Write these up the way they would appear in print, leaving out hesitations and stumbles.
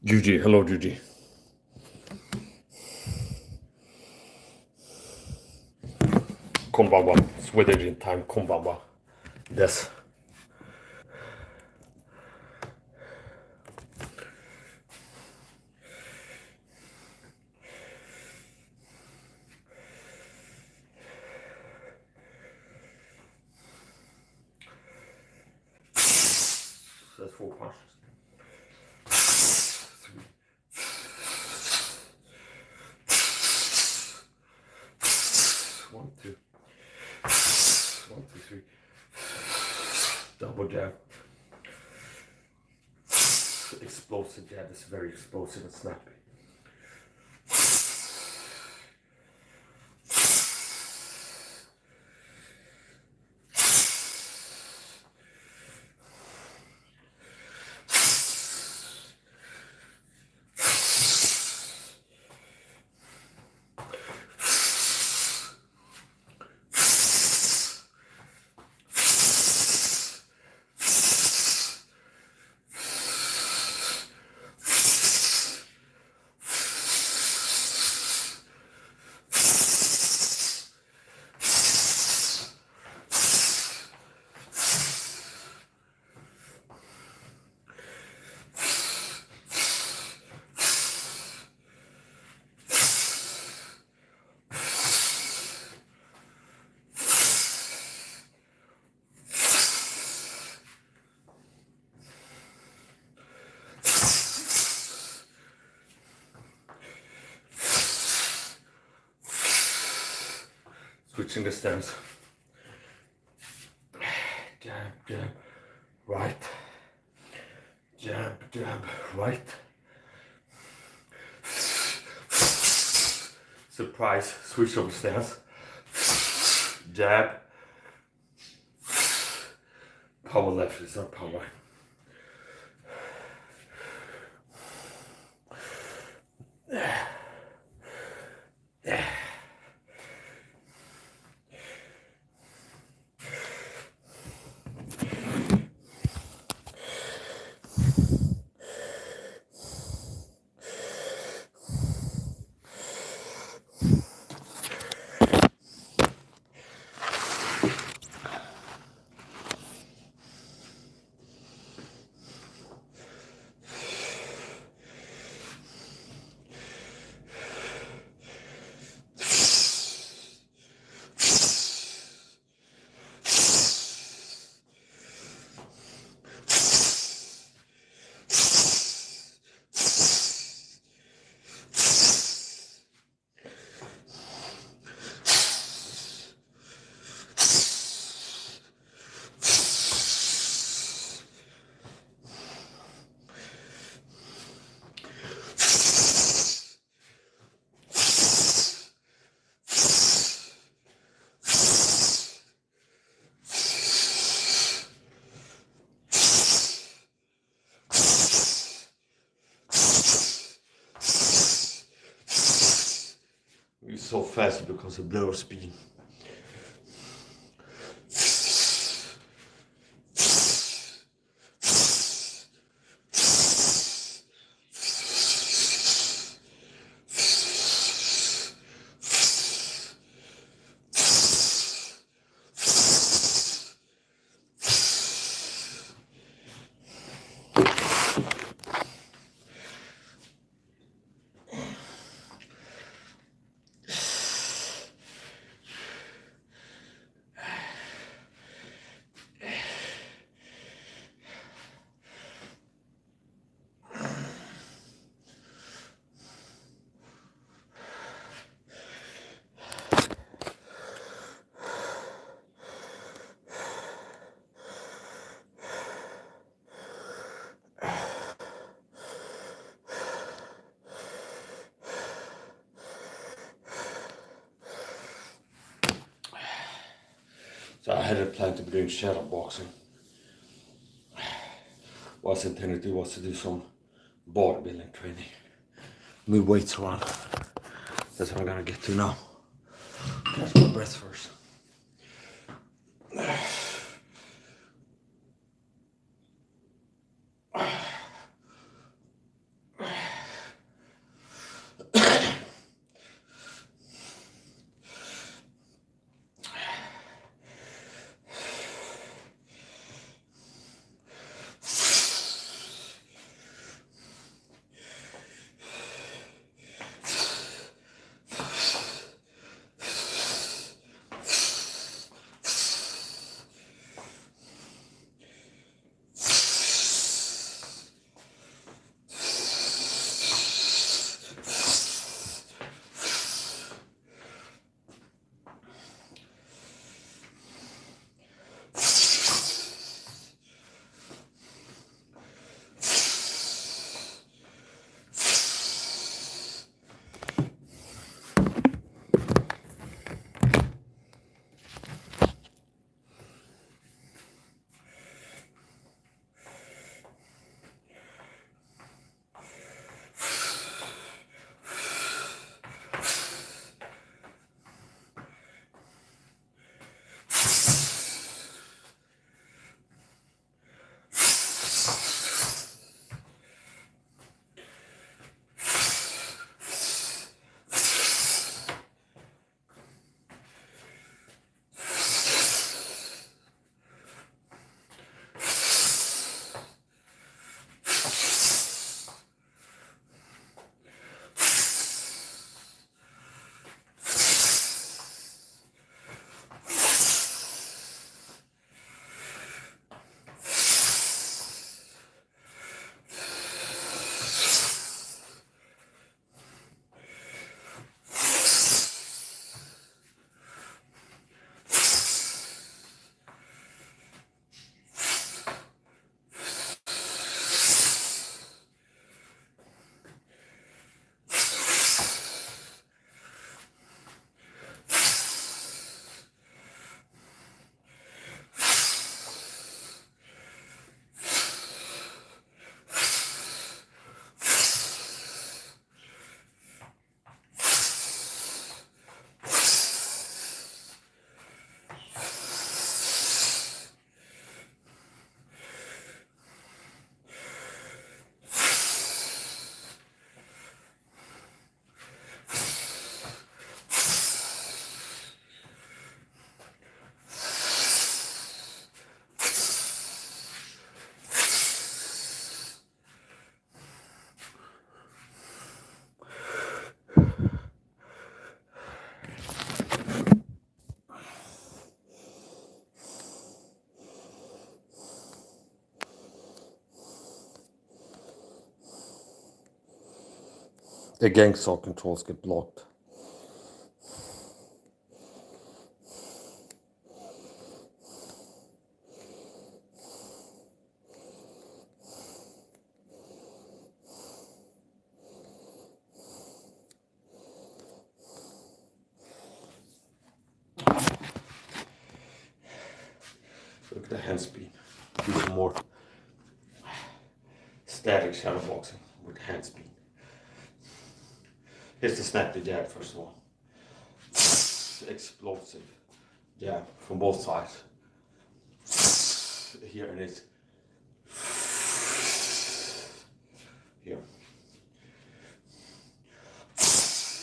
Juji, hello Juji. Konbanwa. Swedish time, konbanwa. Des. That's 4 punches. 1, 2. 1, 2, 3. Double jab. Explosive jab. It's very explosive and snappy. Switching the stance. Jab, jab, right. Jab, jab, right. Surprise, switch of stance. Jab. Power left is not power right. It's so fast because of blower speed. So I had a plan to be doing shadow boxing. What I was intended to do was to do some bodybuilding training. Move weights around. That's what I'm gonna get to now. Catch my breath first. the gang saw controls get blocked. Look at the hand speed. Do some more static shadow boxing with hand speed. Here's the snappy jab first of all. Explosive jab from both sides. Here it is. Here.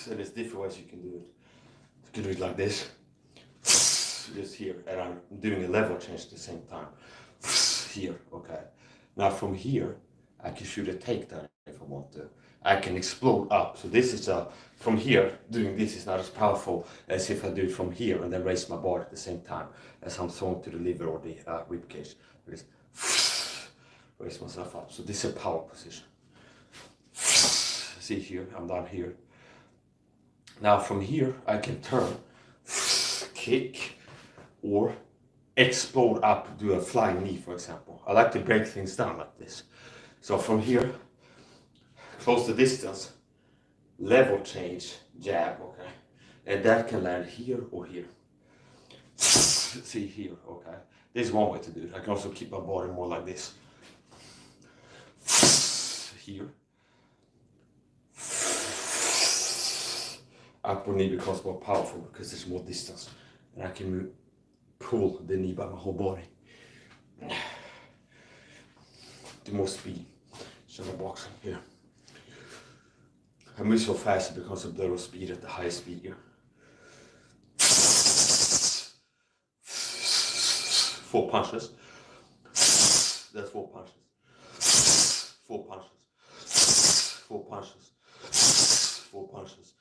And there's different ways you can do it. You can do it like this. Just here, and I'm doing a level change at the same time. Here, okay. Now from here, I can shoot a takedown if I want to. I can explode up. So this is from here, doing this is not as powerful as if I do it from here and then raise my bar at the same time as I'm throwing to the liver or the rib cage. Just raise myself up. So this is a power position. See here, I'm down here. Now from here, I can turn, kick, or explode up, do a flying knee, for example. I like to break things down like this. So from here, close the distance, level change, jab, okay? And that can land here or here. See here, okay? This is one way to do it. I can also keep my body more like this. Here. Upper knee becomes more powerful because there's more distance. And I can pull the knee by my whole body. The more speed. Shadow boxing here. I move so fast it becomes a little speed at the highest speed here. 4 punches. That's 4 punches. 4 punches. 4 punches. 4 punches.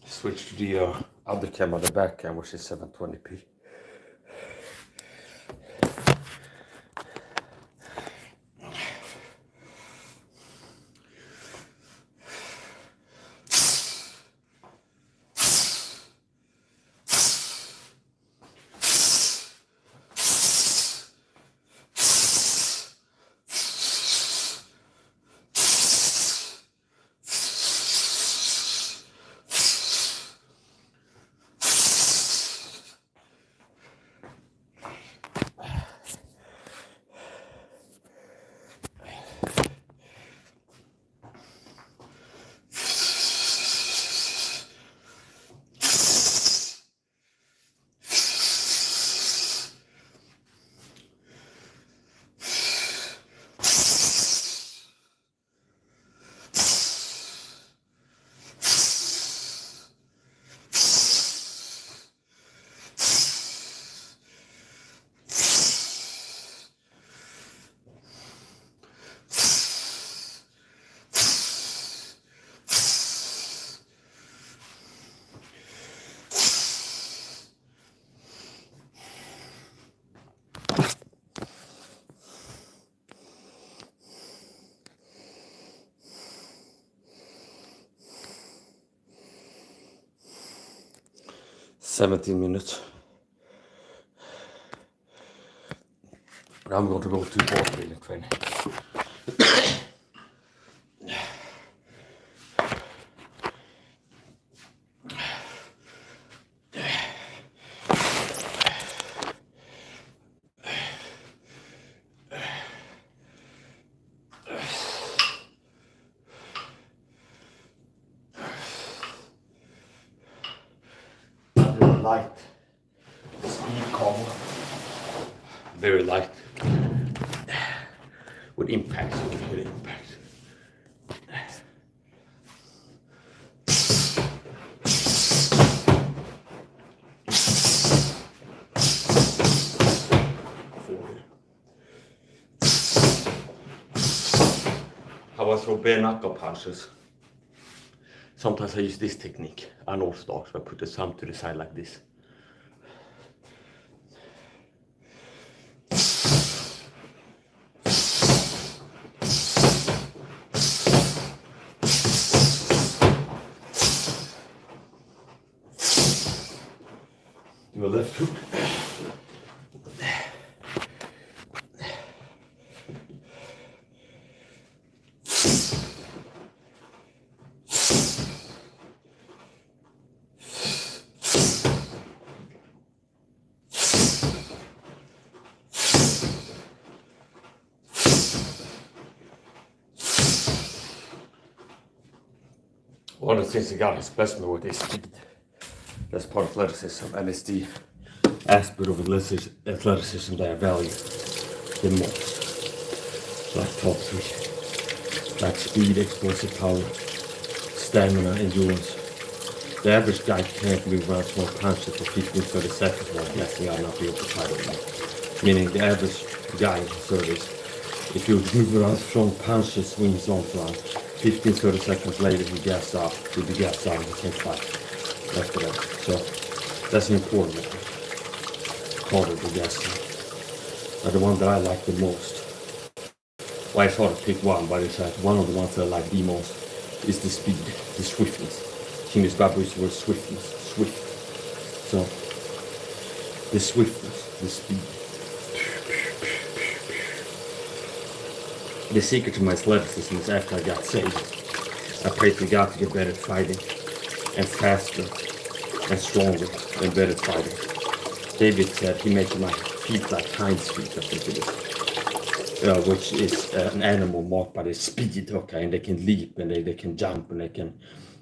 Switch to the other camera, the back cam, which is 720p. "17 minutes. I'm going to go to bodybuilding training. light speed combo. Very light. With impact. With impact. How I throw bare knuckle punches. Sometimes I use this technique, unorthodox, I put the thumb to the side like this. Do a left hook. One of the things that God has blessed me with is speed. That's part of athleticism, and it's the aspect of athleticism that I value the most. Like top 3. Like speed, explosive power, stamina, endurance. The average guy can't move around small punches for 15-30 seconds while guessing I'll not be able to fight it. Meaning the average guy in service, if you move around strong punches when he's on around, 15-30 seconds later he gaps out, he'll be gapped out and he can't fight after that. So that's an important one. Call it the gassing. But the one that I like the most, well, it's hard to pick one, but it's like one of the ones that I like the most is the speed, the swiftness. English Bible uses the word swiftness, swift. So the swiftness, the speed. The secret to my athleticism is after I got saved, I prayed to God to get better at fighting, and faster, and stronger, and better at fighting. David said he makes my feet like hinds feet, I think it is, which is an animal marked by their speed, okay, and they can leap, and they can jump, and they can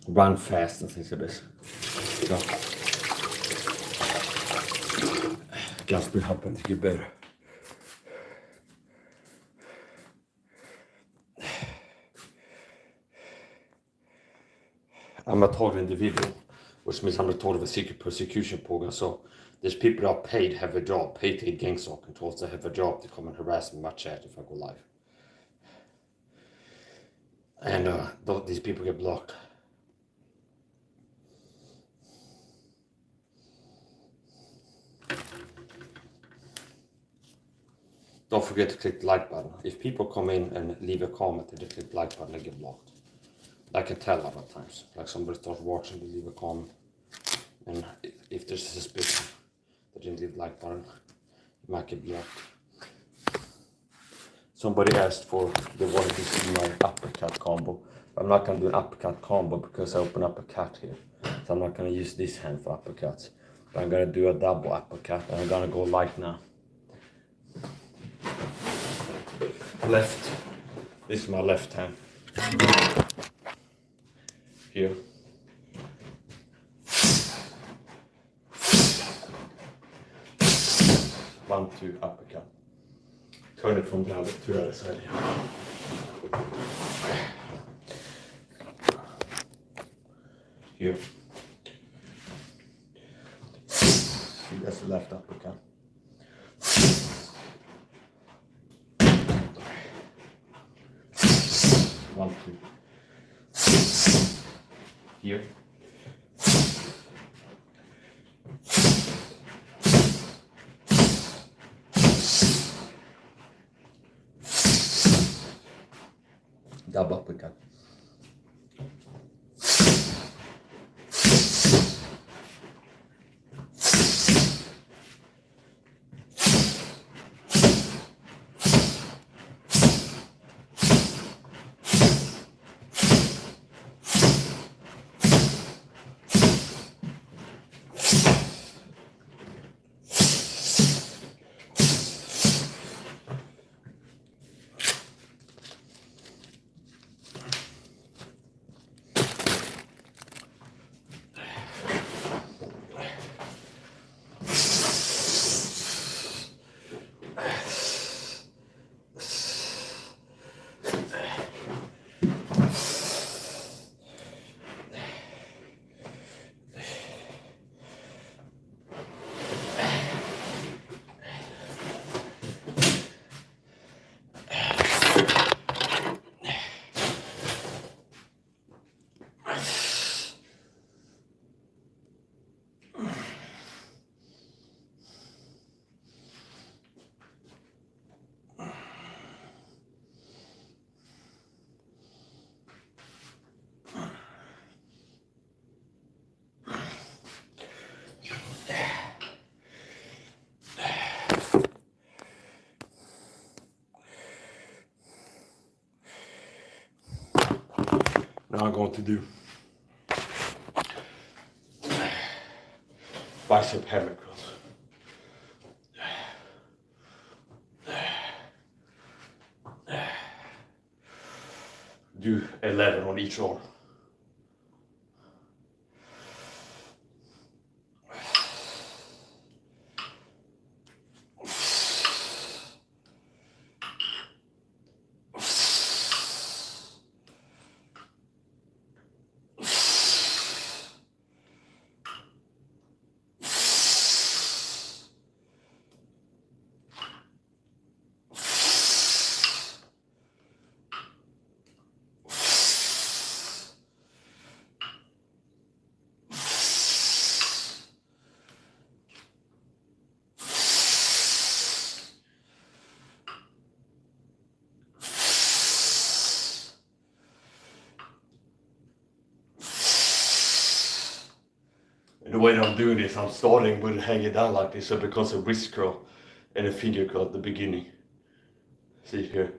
run fast, and things like this. So, God's been helping to get better. I'm a total individual, which means I'm a total of a secret persecution program. So there's people that are paid, have a job, paid to gang stalk controls, that have a job to come and harass me in my chat if I go live. And these people get blocked. Don't forget to click the like button. If people come in and leave a comment and they click the like button, they get blocked. I can tell a lot of times, like somebody starts watching, they leave a comment, and if there's a suspicion that they didn't leave the like button, you might get blocked. Somebody asked for, they wanted to see my uppercut combo. I'm not going to do an uppercut combo because I open up a cut here, so I'm not going to use this hand for uppercuts. But I'm going to do a double uppercut, and I'm going to go light now. Left, this is my left hand. Here. 1, 2, uppercut. Turn it from the other to the other side here. Here. See, that's the left uppercut. One, two. Here. Double uppercut. Now I'm going to do bicep hammer curls. Do 11 on each arm. And the way that I'm doing this, I'm starting with hanging down like this, so it becomes a wrist curl and a finger curl at the beginning. See here.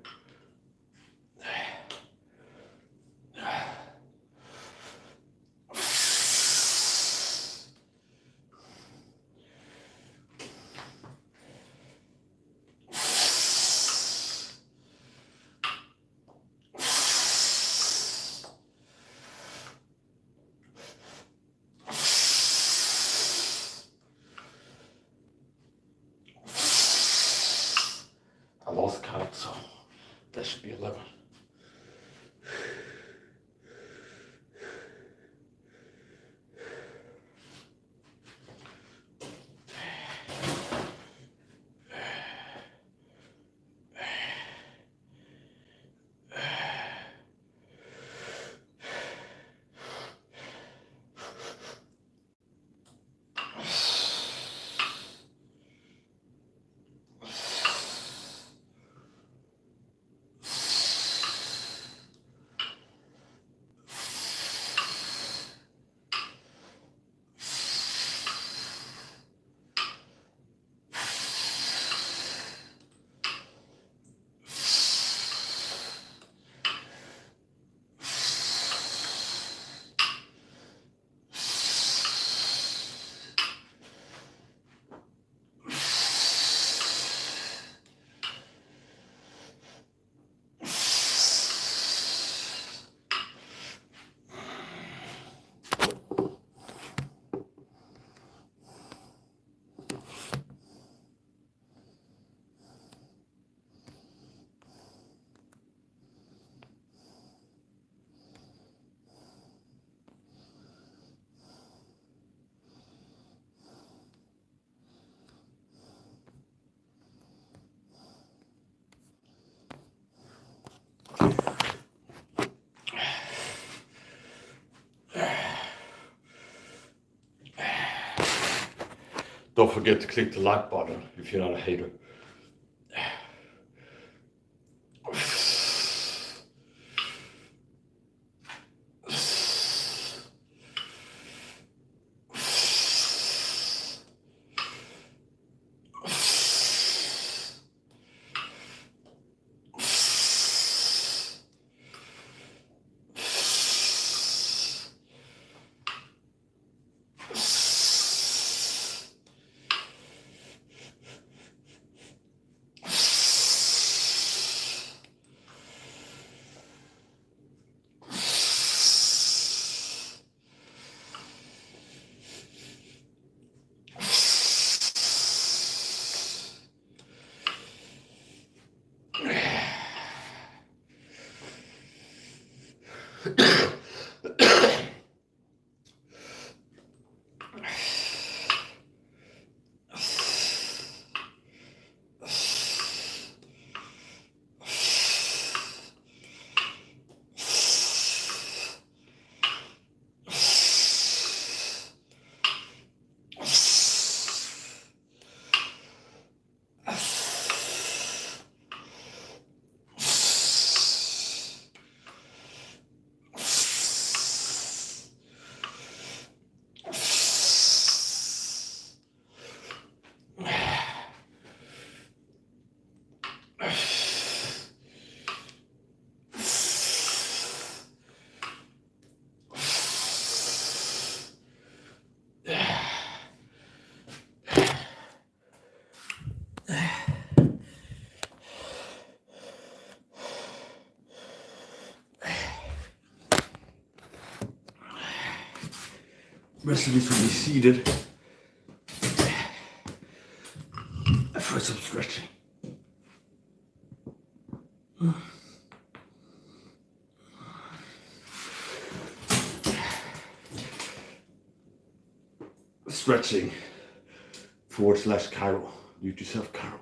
I lost count, so that should be 11. Don't forget to click the like button if you're not a hater. Rest of this will be seated. For some stretching. Stretching /Chiro. Do it yourself, Chiro.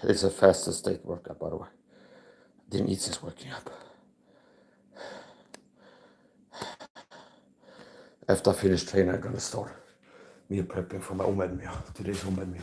It's a fastest state workout, by the way. Didn't eat since waking up. After I finish training, I'm gonna start meal prepping for my omelette meal. Today's omelette meal.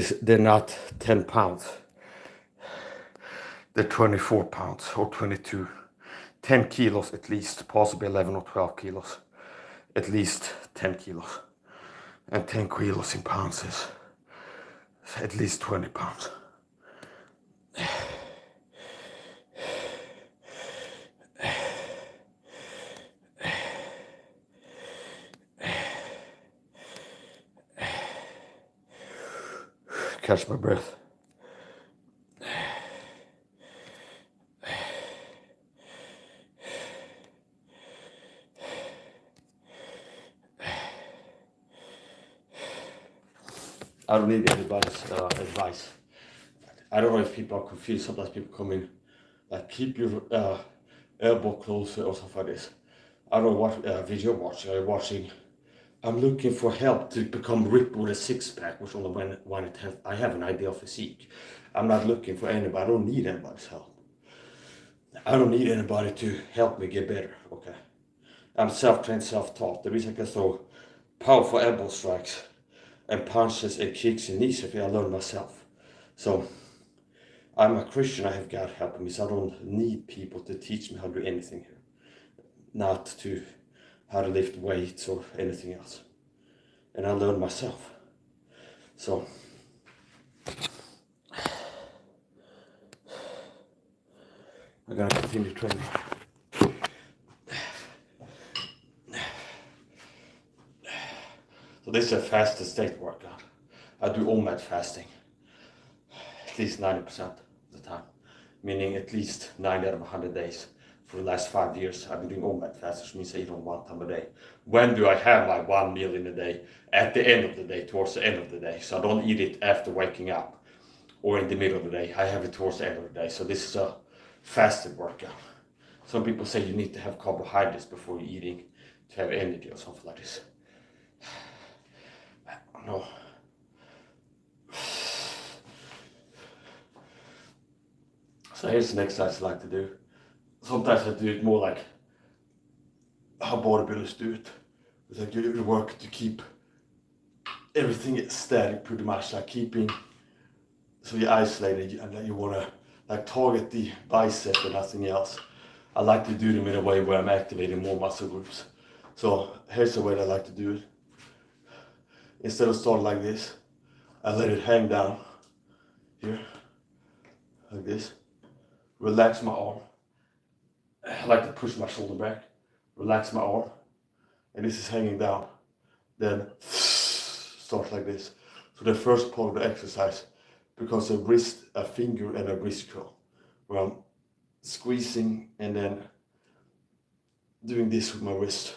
they're not 10 pounds. They're 24 pounds or 22. 10 kilos at least, possibly 11 or 12 kilos. At least 10 kilos. And 10 kilos in pounds is at least 20 pounds. Catch my breath. I don't need anybody's advice. I don't know if people are confused. Sometimes people come in, like, keep your elbow closer or something like this. I don't know what video you're watching. I'm looking for help to become ripped with a six-pack, which only when I have an ideal physique. I'm not looking for anybody. I don't need anybody's help. I don't need anybody to help me get better, okay? I'm self-trained, self-taught. The reason I can throw powerful elbow strikes and punches and kicks and knees if I learn myself. So I'm a Christian, I have God helping me, so I don't need people to teach me how to do anything here. Not to how to lift weights or anything else. And I learn myself. So I'm gonna continue training. So this is a fasted state workout. I do OMAD fasting at least 90% of the time, meaning at least 90 out of 100 days. For the last 5 years, I've been doing OMAD fast, which means I eat on 1 time a day. When do I have my 1 meal in a day? At the end of the day, towards the end of the day. So I don't eat it after waking up or in the middle of the day. I have it towards the end of the day. So this is a fasted workout. Some people say you need to have carbohydrates before you're eating to have energy or something like this. No. So here's an exercise I like to do. Sometimes I do it more like how bodybuilders do it. It's like you work to keep everything static, pretty much, like keeping, so you're isolated and then you want to like target the bicep and nothing else. I like to do them in a way where I'm activating more muscle groups. So here's the way I like to do it. Instead of starting like this, I let it hang down here, like this. Relax my arm. I like to push my shoulder back, relax my arm, and this is hanging down. Then start like this. So the first part of the exercise becomes a finger and a wrist curl, where I'm squeezing and then doing this with my wrist.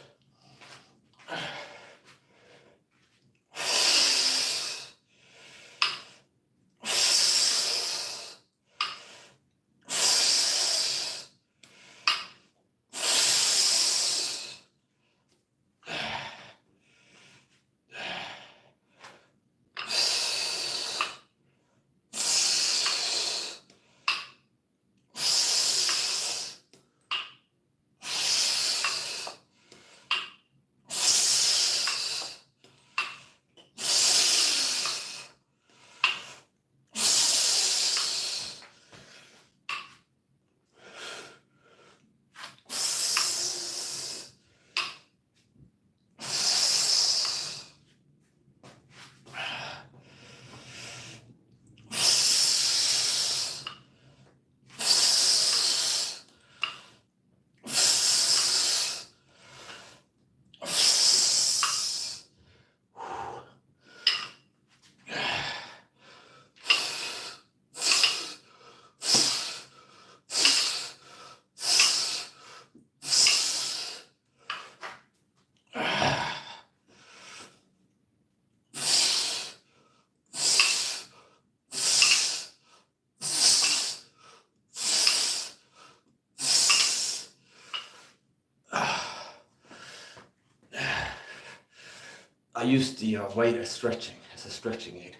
I use the weight as stretching, as a stretching aid,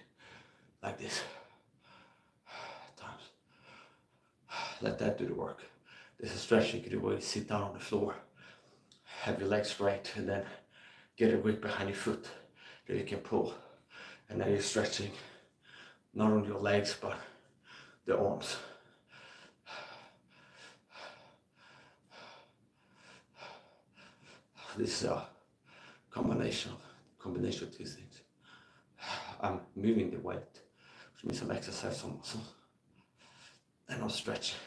like this, at times. Let that do the work. This is stretching, you can do sit down on the floor, have your legs straight, and then get a grip behind your foot that you can pull. And then you're stretching not on your legs, but the arms. This is a combination of two things. I'm moving the weight, which means I'm exercising some muscle, and I'm stretching.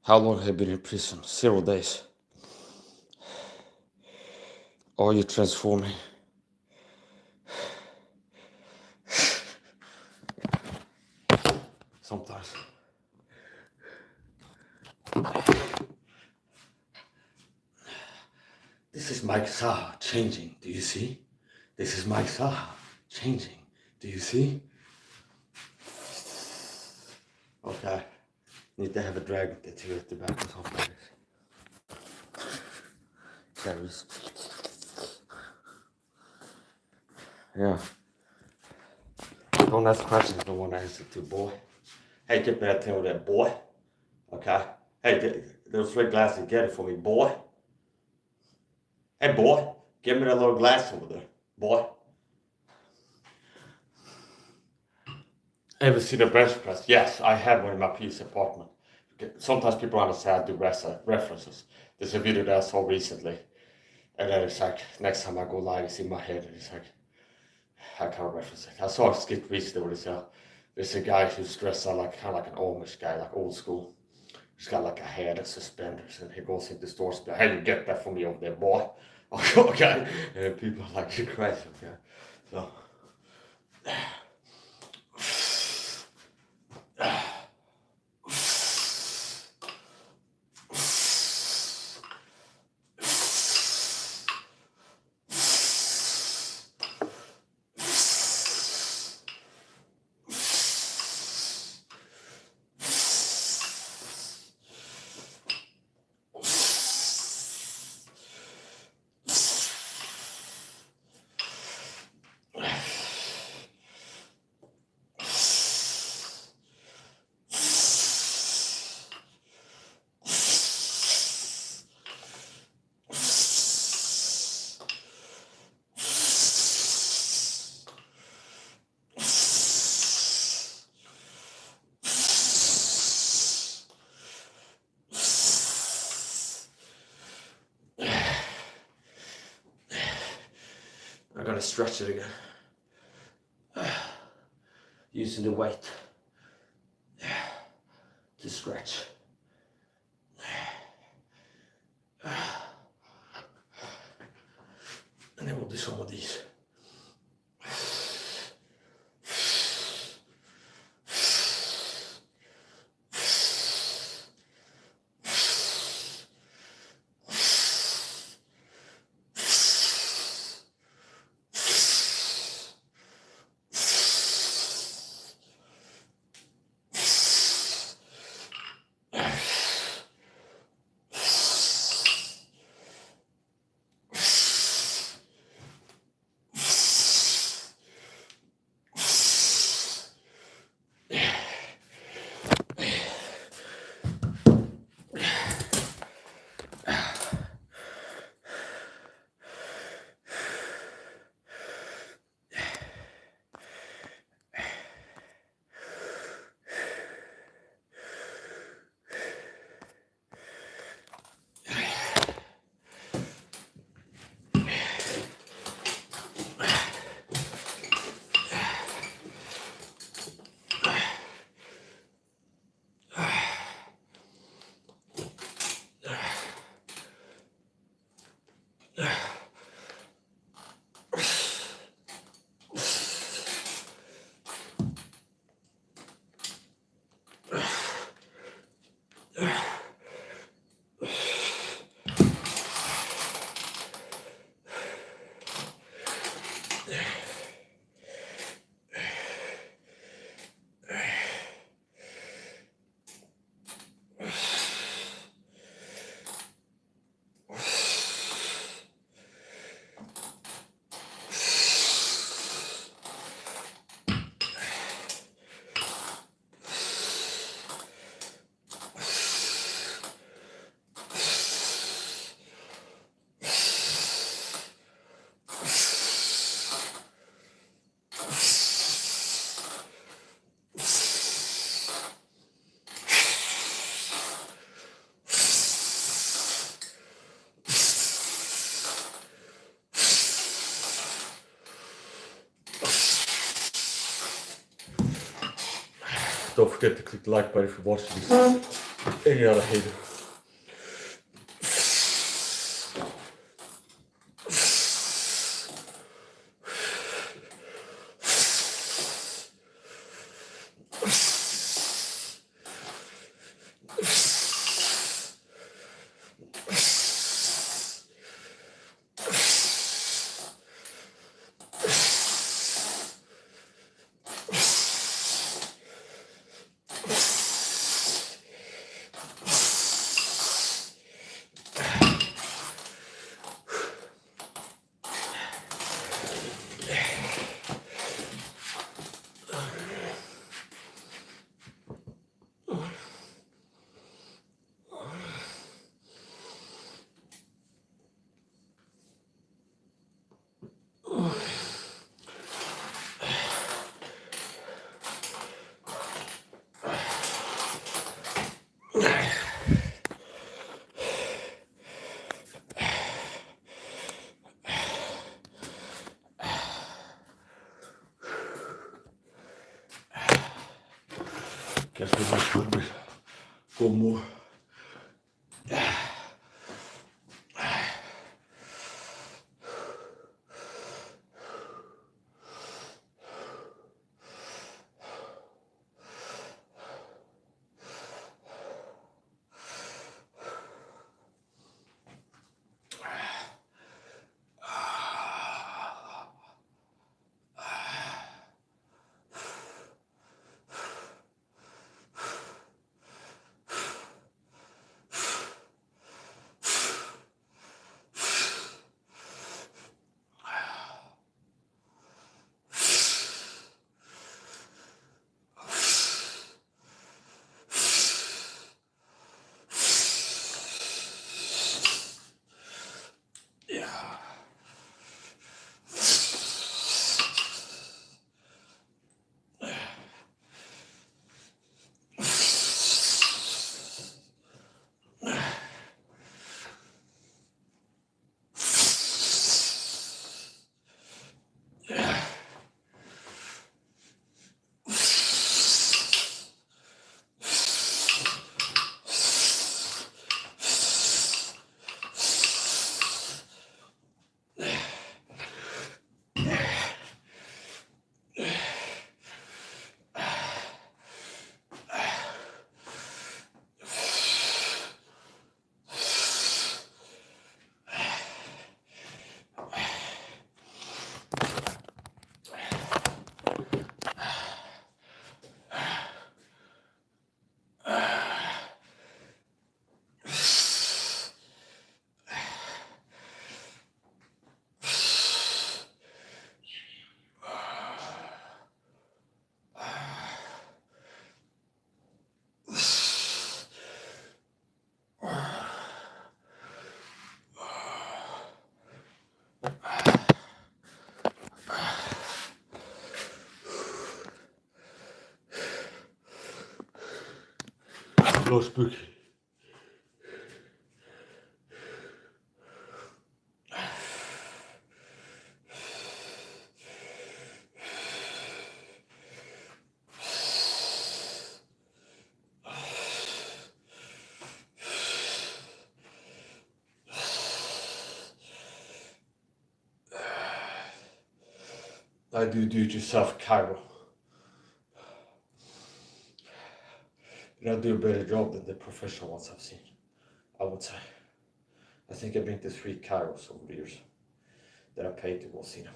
How long have you been in prison? 0 days. Are you transforming? Sometimes. This is Mike SAHA changing. Do you see? This is Mike SAHA changing. Do you see? Okay. Need to have a drag the cigarette tobacco off like this. Carries. Yeah. Don't ask questions you don't want to answer to, boy. Hey, get that thing with that, boy. Okay? Hey, those red glasses, get it for me, boy. Hey, boy, give me that little glass over there, boy. Ever seen a bench press? Yes, I have one in my PC apartment. Sometimes people understand the references. There's a video that I saw recently, and then it's like, next time I go live, it's in my head, and it's like, I can't reference it. I saw a skit recently where there's a guy who's dressed up like kind of like an Amish guy, like old school. He's got like a hair and suspenders, and he goes into stores and hey, you get that for me over there, boy. Okay, and people are like, you're crazy, okay. So. I'm gonna stretch it again. Using the weight to stretch. And then we'll do some of these. Don't forget to click the like button if you're watching this. Any other hater. Guess we might put a bit, go more. Go spooky. I do do-it-yourself chiro. And I do a better job than the professional ones I've seen, I would say. I think I've been to 3 chiros over the years that I paid to go see them.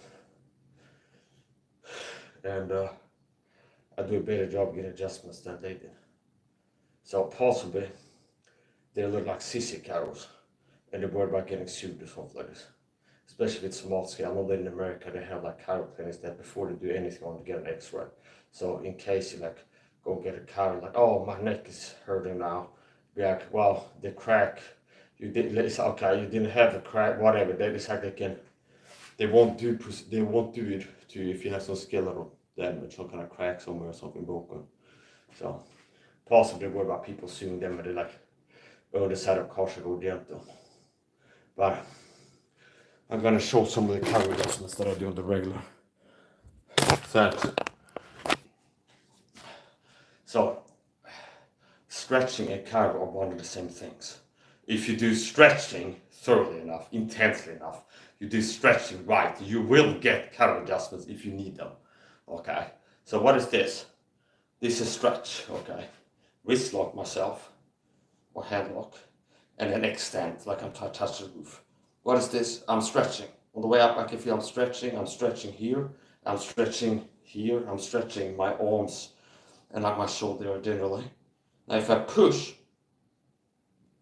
And I do a better job getting adjustments than they did. So possibly they look like sissy chiros and they're worried about getting sued or something like this. Especially if it's small scale. I know that in America they have like chiro clinics that before they do anything want to get an x-ray. So in case you like go get a chiro, like, oh, my neck is hurting now. Be like, well, the crack, you did, it's okay, you didn't have a crack, whatever. They decide they won't do it to you if you have some skeletal damage, some kind of crack somewhere or something broken. So possibly worry about people suing them and they're like, oh, the side of car should go gentle. But I'm gonna show some of the chiro adjustments that I do on the regular. So stretching and chiro are one of the same things. If you do stretching thoroughly enough, intensely enough, you do stretching right, you will get chiro adjustments if you need them. Okay, so what is this? This is stretch, okay? Wrist lock myself, or hand lock, and then extend, like I'm touching the roof. What is this? I'm stretching. On the way up, I can feel I'm stretching here, I'm stretching here, I'm stretching my arms and like my shoulder generally. Now if I push,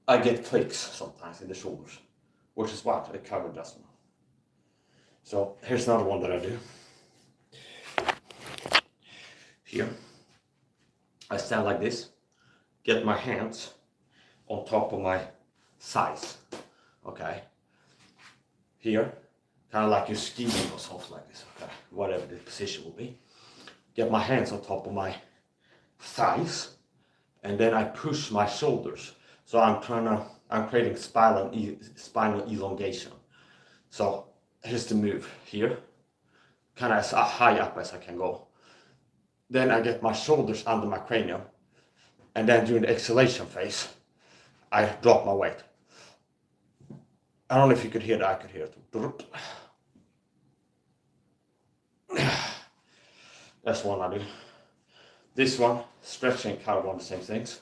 I get clicks sometimes in the shoulders, which is what? A chiro adjustment. So here's another one that I do. Here, I stand like this, get my hands on top of my thighs, okay? Here, kind of like you're skiing or something like this, okay? Whatever the position will be. Get my hands on top of my thighs, and then I push my shoulders. So I'm creating spinal elongation. So here's the move here, kind of as high up as I can go. Then I get my shoulders under my cranium, And then during the exhalation phase, I drop my weight. I don't know if you could hear that, I could hear it. That's one I do. This one, stretching, kind of one of the same things.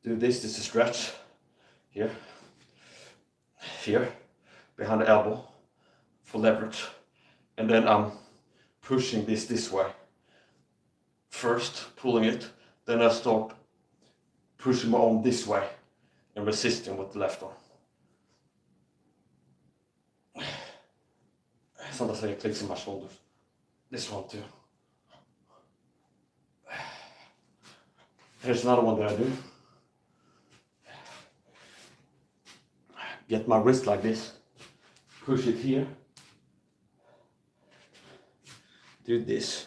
Do this is a stretch. Here, here, behind the elbow, for leverage. And then I'm pushing this way. First, pulling it, then I start pushing my arm this way and resisting with the left arm. Sometimes I get clicks in my shoulders. This one too. Here's another one that I do. Get my wrist like this. Push it here. Do this.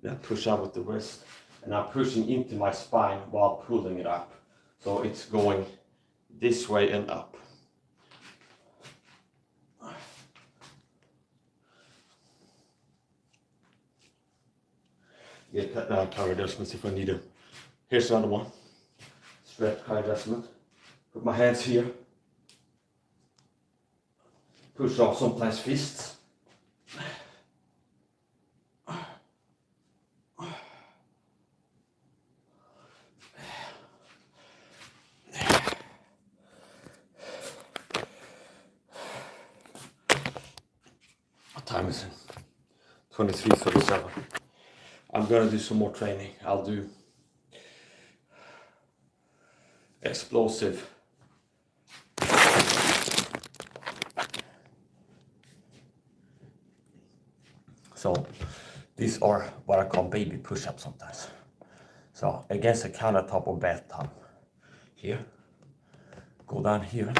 Then push out with the wrist. And I'm pushing into my spine while pulling it up. So it's going this way and up. Get that down, car adjustments if I need them. Here's another one. Stretch car adjustment. Put my hands here. Push off sometimes fists. What time is it? 23:37. I'm gonna do some more training. I'll do explosive. So these are what I call baby push-ups sometimes. So against the countertop or bathtub. Here. Go down here.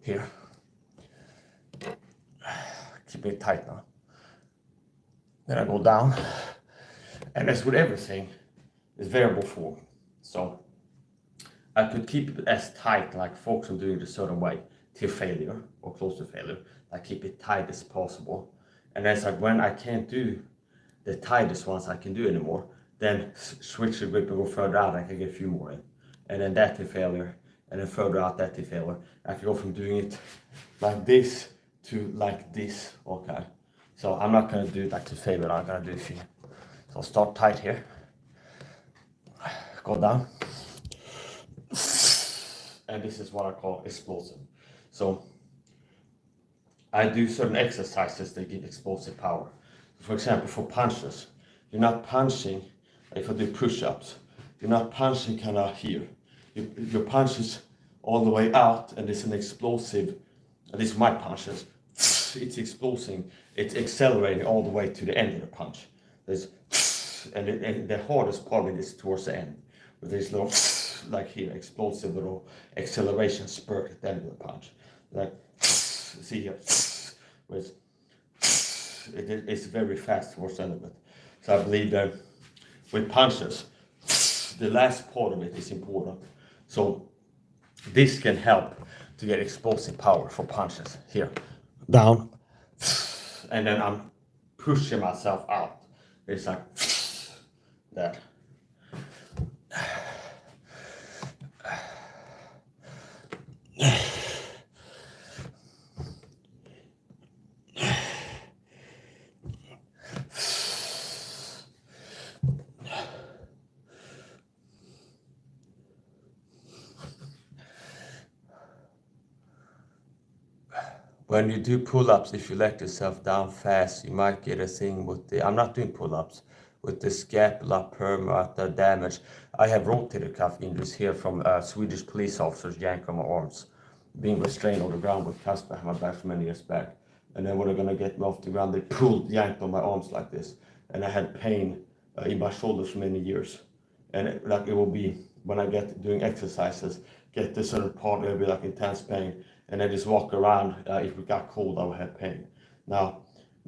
Here. Keep it tight now. Then I go down. And as with everything, it's variable form. So I could keep it as tight, like focus on doing it a certain way, till failure or close to failure. I keep it tight as possible. And then it's like when I can't do the tightest ones I can do anymore, then switch the grip and go further out. I can get a few more in. And then that to failure. And then further out, that to failure. I can go from doing it like this to like this. Okay. So I'm not going to do it like to failure. I'm going to do a few. So start tight here. Go down. And this is what I call explosive. So I do certain exercises that give explosive power. For example, for punches, you're not punching, if I do push-ups, you're not punching kind of here. Your punch is all the way out, and it's an explosive, at least my punches, it's exploding, it's accelerating all the way to the end of the punch. And the hardest part of it is towards the end, with this little, like here, explosive little acceleration spurt at the end of the punch. Like, see here, it's very fast towards the end of it. So I believe that with punches, the last part of it is important. So this can help to get explosive power for punches. Here, down, and then I'm pushing myself out. It's like that. When you do pull-ups, if you let yourself down fast, you might get a thing with the, I'm not doing pull-ups, with the scapula permanent damage. I have rotator cuff injuries here from Swedish police officers yanking my arms, being restrained on the ground with cuffs behind my back many years back. And then when they're gonna get me off the ground, they yanked on my arms like this. And I had pain in my shoulders for many years. And it will be, when I get doing exercises, get this certain part, it'll be like intense pain. And I just walk around. If it got cold, I would have pain. Now,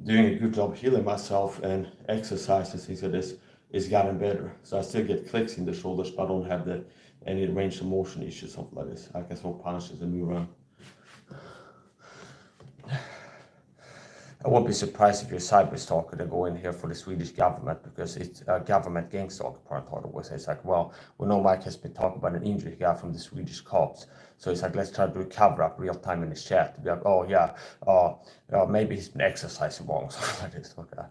doing a good job healing myself and exercise and things like this is gotten better. So I still get clicks in the shoulders, but I don't have any range of motion issues, something like this. I can throw punches and move around. I won't be surprised if you're a cyber stalker to go in here for the Swedish government, because it's a government gang stalker part of it. It's like, well, we know Mike has been talking about an injury he got from the Swedish cops. So it's like, let's try to do a cover up real time in the chat to be like, oh yeah, maybe he's been exercising wrong, something like this. Okay.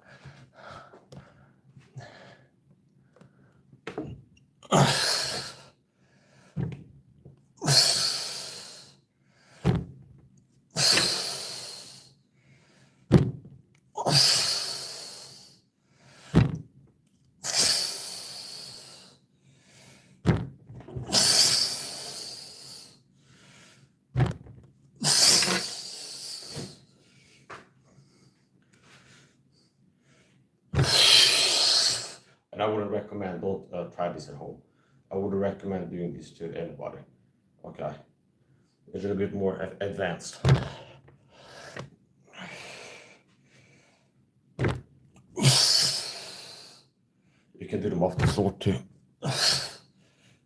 And I wouldn't recommend, don't try this at home. I would recommend doing this to anybody. Okay. It's a little bit more advanced. You can do them off the floor too.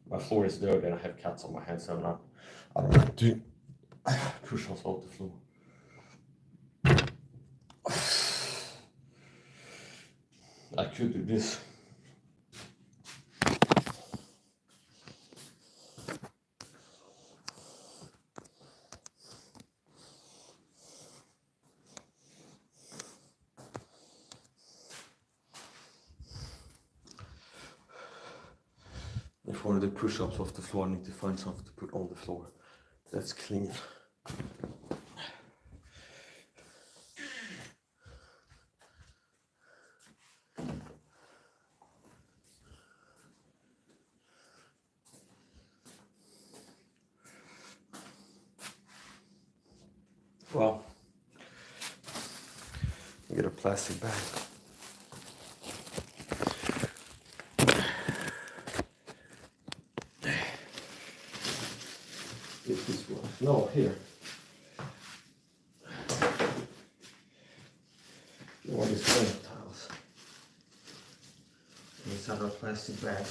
My floor is dirty and I have cats on my hands, so I don't like to push us off the floor. I could do this. If one of the push-ups off the floor, I need to find something to put on the floor that's clean. Well, get a plastic bag. If this one, no, here. You want these paint tiles inside our plastic bag.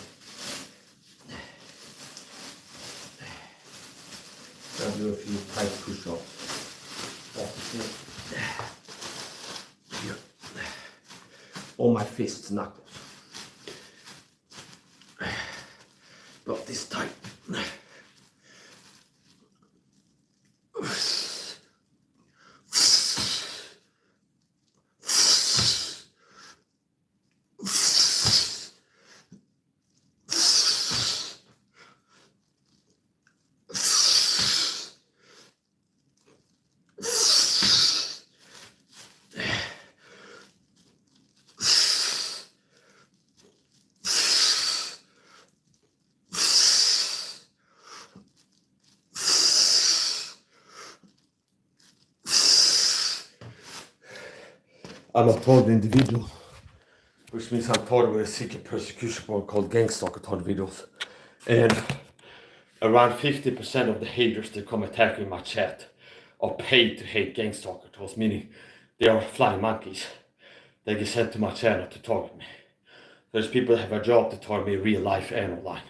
I'll do a few tight push-ups. Here. On my fists, knuckles. About this tight. I'm a total individual, which means I'm told with a secret persecution program called gang stalker individuals. And around 50% of the haters that come attacking my chat are paid to hate gang stalker trolls, meaning they are flying monkeys. They get sent to my channel to target me. There's people that have a job to target me real life and online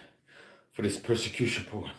for this persecution program.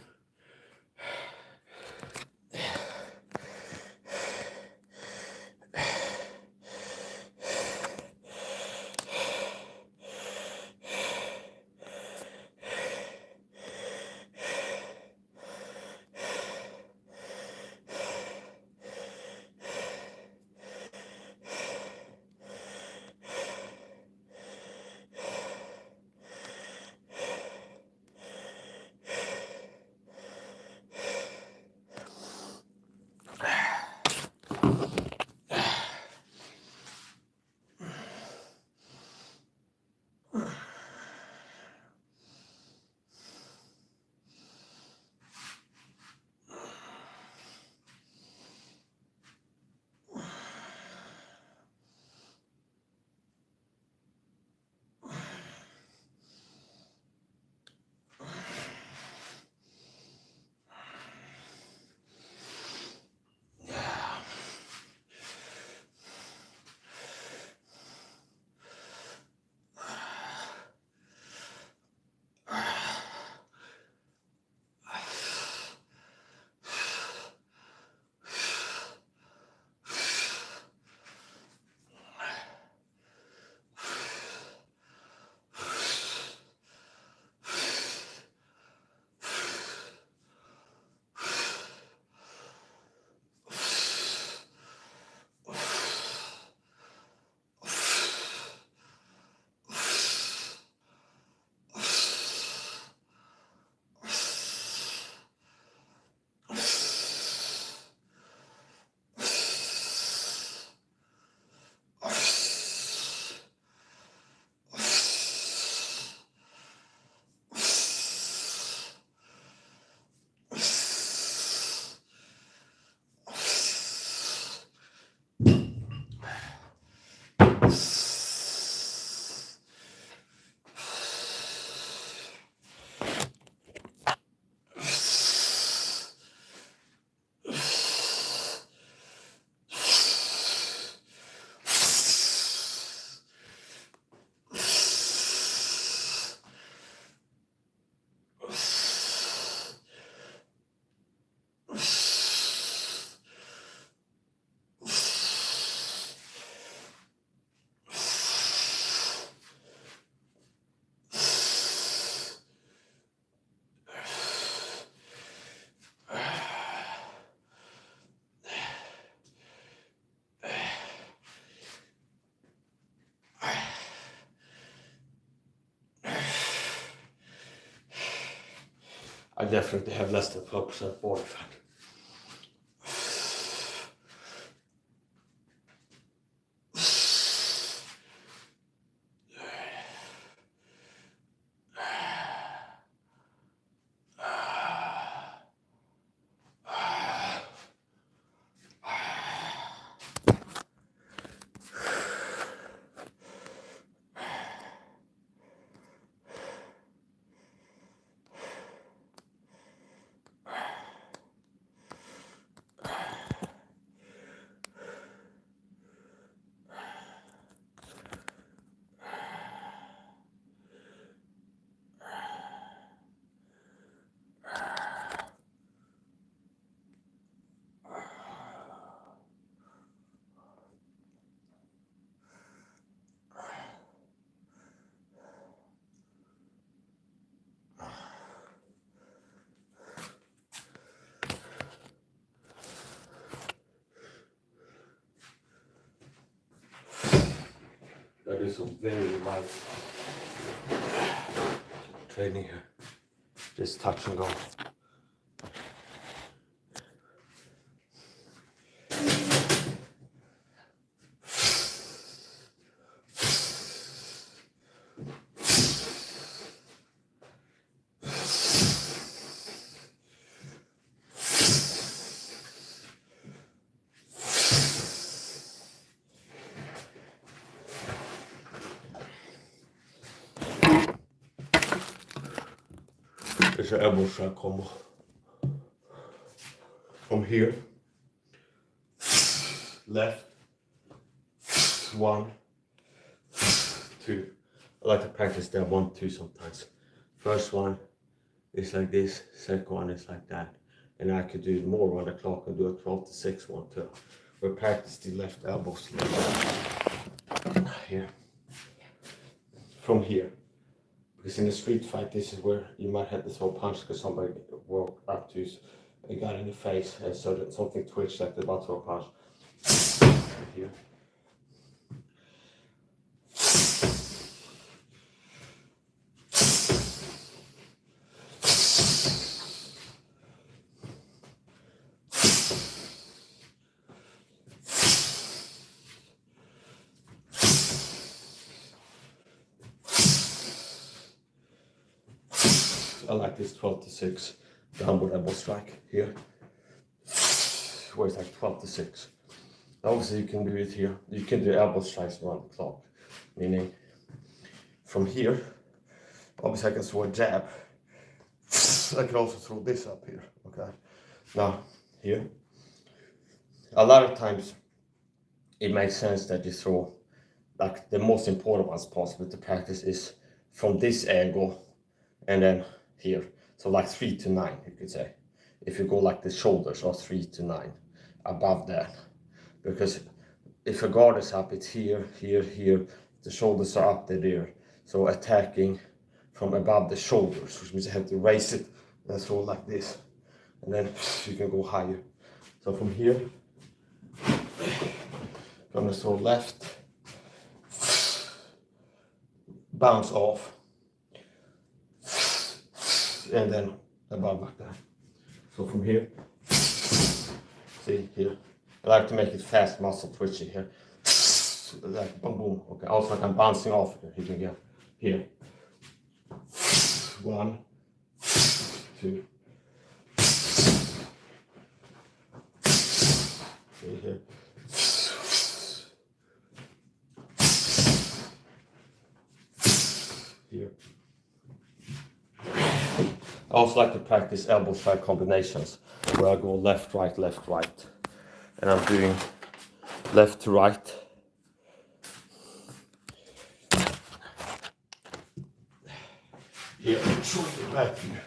I definitely have less than 12% body fat. That is some very light training here. Just touch and go. There's an elbow strike combo. From here, left, 1, 2. I like to practice that 1, 2 sometimes. First one is like this, second one is like that. And I could do more on the clock and do a 12 to 6 one too. We practice the left elbow slip. Here. From here. Because in a street fight, this is where you might have this whole punch because somebody walked up to you and got in the face, and so that something twitched like they're about to throw a punch. Here. I like this 12 to 6 downward elbow strike here, where it's like 12 to 6. Obviously you can do it here. You can do elbow strikes around the clock, meaning from here, obviously I can throw a jab. I can also throw this up here, okay? Now, here, a lot of times it makes sense that you throw, like the most important ones possible to practice is from this angle and then here. So like 3 to 9, you could say. If you go like the shoulders are 3 to 9, above that. Because if a guard is up, it's here, here, here. The shoulders are up, they're there. So attacking from above the shoulders, which means you have to raise it and throw like this. And then you can go higher. So from here, gonna throw left, bounce off, and then above like that. So from here, see here, I like to make it fast muscle twitching here, like boom boom. Okay, also like I'm bouncing off here. You can get here, 1, 2, see here. Here. I also like to practice elbow strike combinations where I go left, right, and I'm doing left to right. Here, shoulder back here.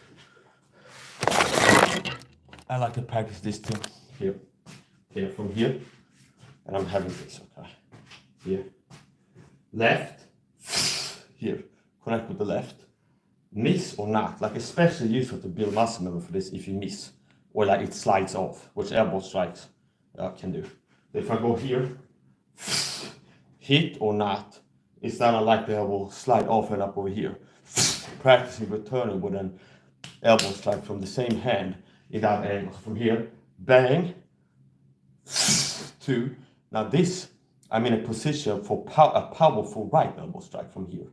I like to practice this too. Here, here, from here, and I'm having this, okay. Here, left, here, connect with the left. Miss or not, like especially useful to build muscle memory for this if you miss, or like it slides off, which elbow strikes can do. If I go here, hit or not, it's not unlikely I will slide off and up over here. Practicing returning would then elbow strike from the same hand in that angle. From here, bang, 2. Now this, I'm in a position for a powerful right elbow strike from here.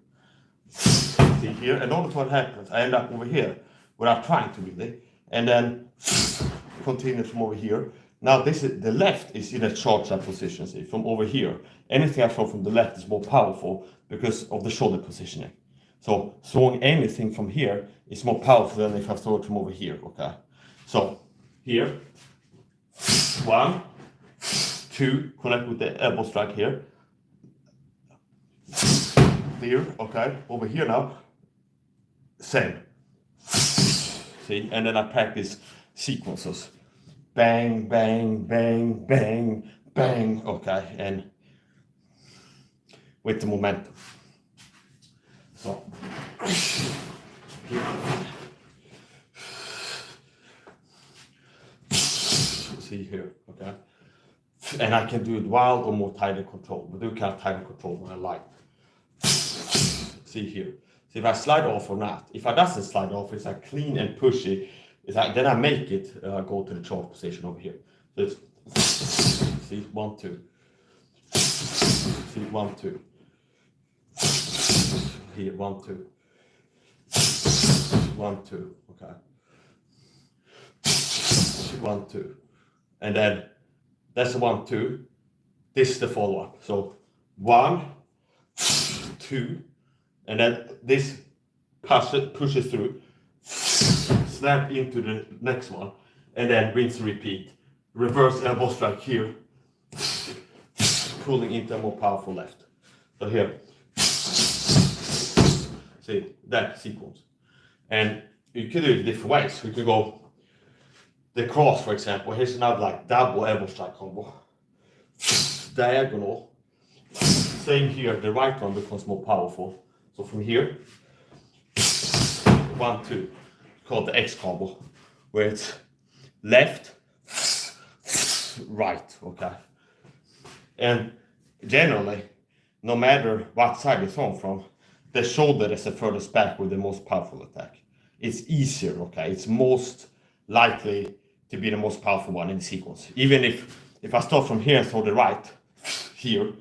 See here, and notice what happens. I end up over here without trying to really, and then continue from over here. Now this is the left is in a charge up position. See, from over here, anything I throw from the left is more powerful because of the shoulder positioning. So throwing anything from here is more powerful than if I throw it from over here. Okay, so here, 1, 2, connect with the elbow strike here. There, okay, over here now, same. See, and then I practice sequences. Bang, bang, bang, bang, bang, okay, and with the momentum. So, see here, okay, and I can do it wild or more tighter control, but do kind of tighter control when I like. See here. So if I slide off or not, if I doesn't slide off, it's like clean and pushy. It's like then I make it go to the charge position over here. So it's see 1, 2. See 1, 2. Here 1, 2. 1, 2. Okay. 1, 2. And then that's a 1, 2. This is the follow up. So 1, 2. And then this pushes through, snap into the next one, and then rinse and repeat. Reverse elbow strike here, pulling into a more powerful left. So here, see that sequence. And you can do it different ways. We could go the cross, for example. Here's another like double elbow strike combo. Diagonal. Same here, the right one becomes more powerful. So from here, 1, 2, called the X combo, where it's left, right, okay? And generally, no matter what side you're thrown from, the shoulder is the furthest back with the most powerful attack. It's easier, okay? It's most likely to be the most powerful one in the sequence. Even if I start from here and throw the right, here,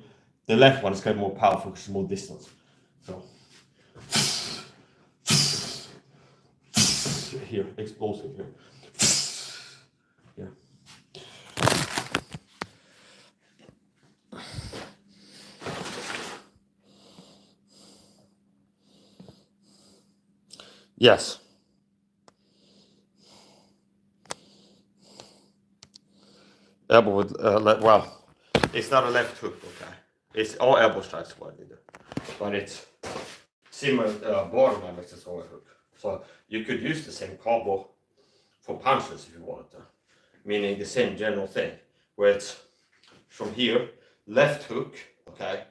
the left one is kind of more powerful because it's more distance. So, here, explosive here. Yeah. Yes. Elbow with, well, it's not a left hook, okay? It's all elbow strikes what I did, but it's similar borderline makes its own hook. So you could use the same combo for punches if you wanted to, meaning the same general thing, where it's from here, left hook, okay,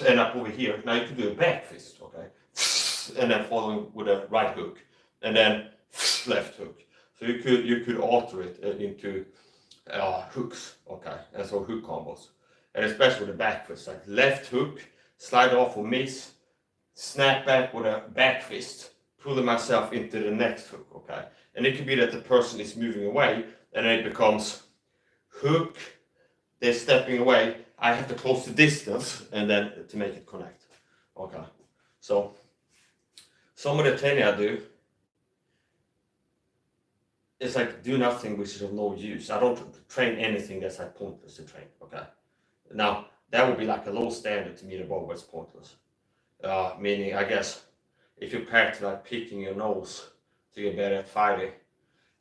and up over here. Now you could do a back fist, okay, and then following with a right hook, and then left hook. So you could alter it into hooks, okay, and so hook combos, and especially with the back fist, like left hook, slide off or miss, snap back with a back fist, pulling myself into the next hook, okay? And it could be that the person is moving away, and then it becomes hook, they're stepping away, I have to close the distance, and then to make it connect, okay? So, some of the training I do is like do nothing which is of no use. I don't train anything that's like pointless to train, okay? Now, that would be like a low standard to me above what's pointless. Meaning, I guess, if you practice like picking your nose to get better at fighting,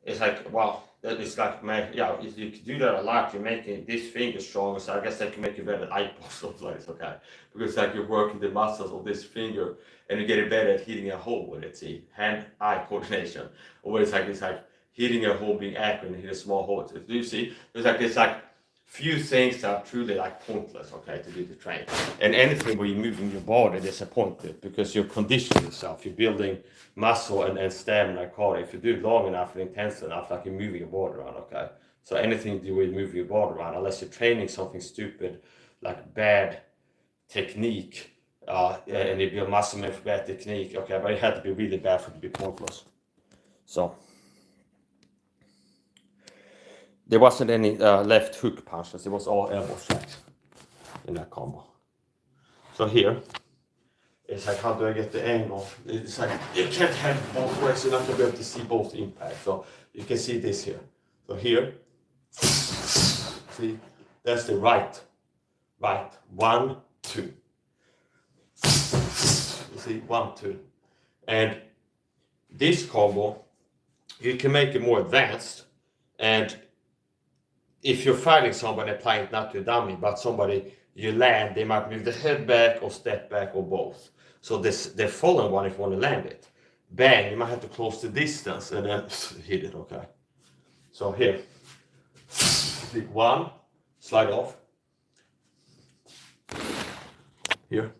it's like, wow, that is like, man, yeah, if you can do that a lot, you're making this finger stronger, so I guess that can make you better at eyeballs or like, okay? Because like you're working the muscles of this finger and you're getting better at hitting a hole with it, see? Hand-eye coordination. Or it's like hitting a hole, being accurate and hit a small hole. Do you see? It's like few things that are truly like pointless, okay, to do the train. And anything where you're moving your body is a pointless because you're conditioning yourself, you're building muscle and stamina, I call it. If you do it long enough and intense enough, like you're moving your body around, okay? So anything to do with moving your body around, unless you're training something stupid, like bad technique, and you build muscle for bad technique, okay, but it had to be really bad for it to be pointless. So there wasn't any left hook punches. It was all elbow strikes in that combo. So here, it's like, how do I get the angle? It's like, you can't have it both ways. You're not going to be able to see both impacts. So you can see this here. So here, see, that's the right. 1, 2. You see, 1, 2. And this combo, you can make it more advanced. And if you're fighting somebody, apply it not to a dummy, but somebody you land, they might move the head back or step back or both. So the fallen one, if you want to land it, bang, you might have to close the distance and then hit it, okay? So here, 1, slide off. Here.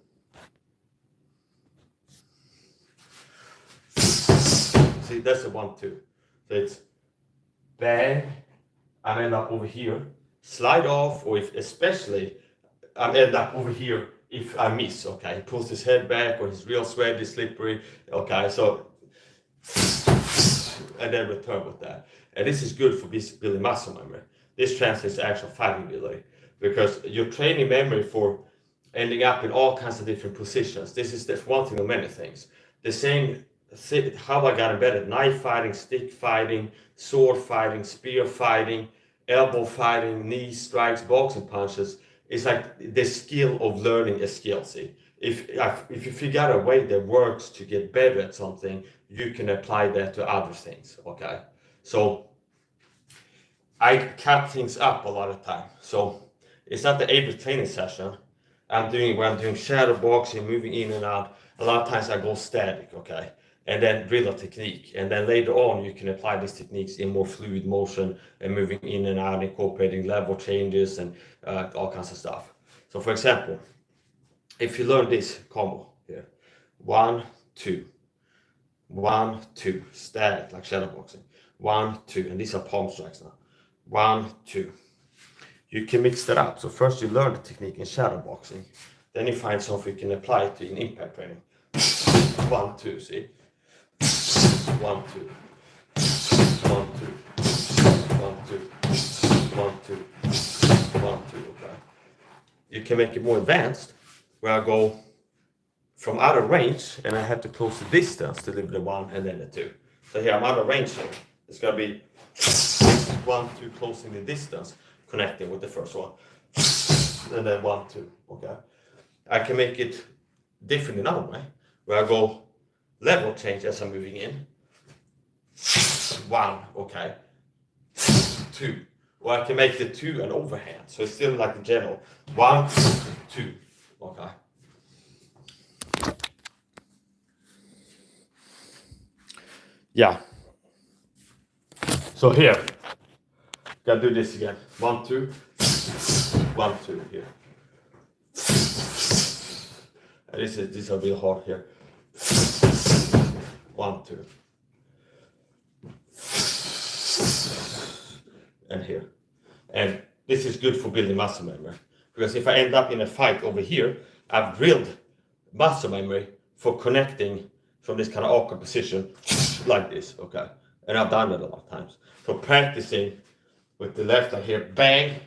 See, that's a 1, 2. So it's bang, I end up over here, slide off, or if especially I end up over here if I miss, okay? He pulls his head back, or he's real sweaty, slippery, okay? So, and then return with that. And this is good for building muscle memory. This translates to actual fighting ability, because you're training memory for ending up in all kinds of different positions. This is one thing of many things. The same, how I got better at knife fighting, stick fighting, sword fighting, spear fighting, elbow fighting, knee strikes, boxing punches. It's like the skill of learning a skill. See, if you figure out a way that works to get better at something, you can apply that to other things. Okay, so I cut things up a lot of time. So it's not the every training session I'm doing shadow boxing, moving in and out. A lot of times I go static, okay, and then drill a technique, and then later on you can apply these techniques in more fluid motion and moving in and out, incorporating level changes and all kinds of stuff. So for example, if you learn this combo here, 1, 2, 1, 2, static like shadow boxing, 1, 2, and these are palm strikes now, 1, 2. You can mix that up. So first you learn the technique in shadow boxing, then you find something you can apply it to in impact training. 1, 2, see? 1, 2. 1, 2. 1, 2. 1, 2. 1, 2, okay. You can make it more advanced, where I go from out of range and I have to close the distance to deliver the 1 and then the 2. So here I'm out of range here. It's gonna be 1, 2, closing the distance, connecting with the first one, and then 1, 2, okay? I can make it different in another way, where I go level change as I'm moving in, 1, okay, 2, or I can make the 2 an overhand, so it's still like the general, 1, 2, okay? Yeah. So here, gotta do this again. 1, 2, 1, 2 here. And this will be hard here. 1, 2. And here. And this is good for building muscle memory. Because if I end up in a fight over here, I've drilled muscle memory for connecting from this kind of awkward position like this, okay? And I've done it a lot of times. So practicing with the left, like here, bang,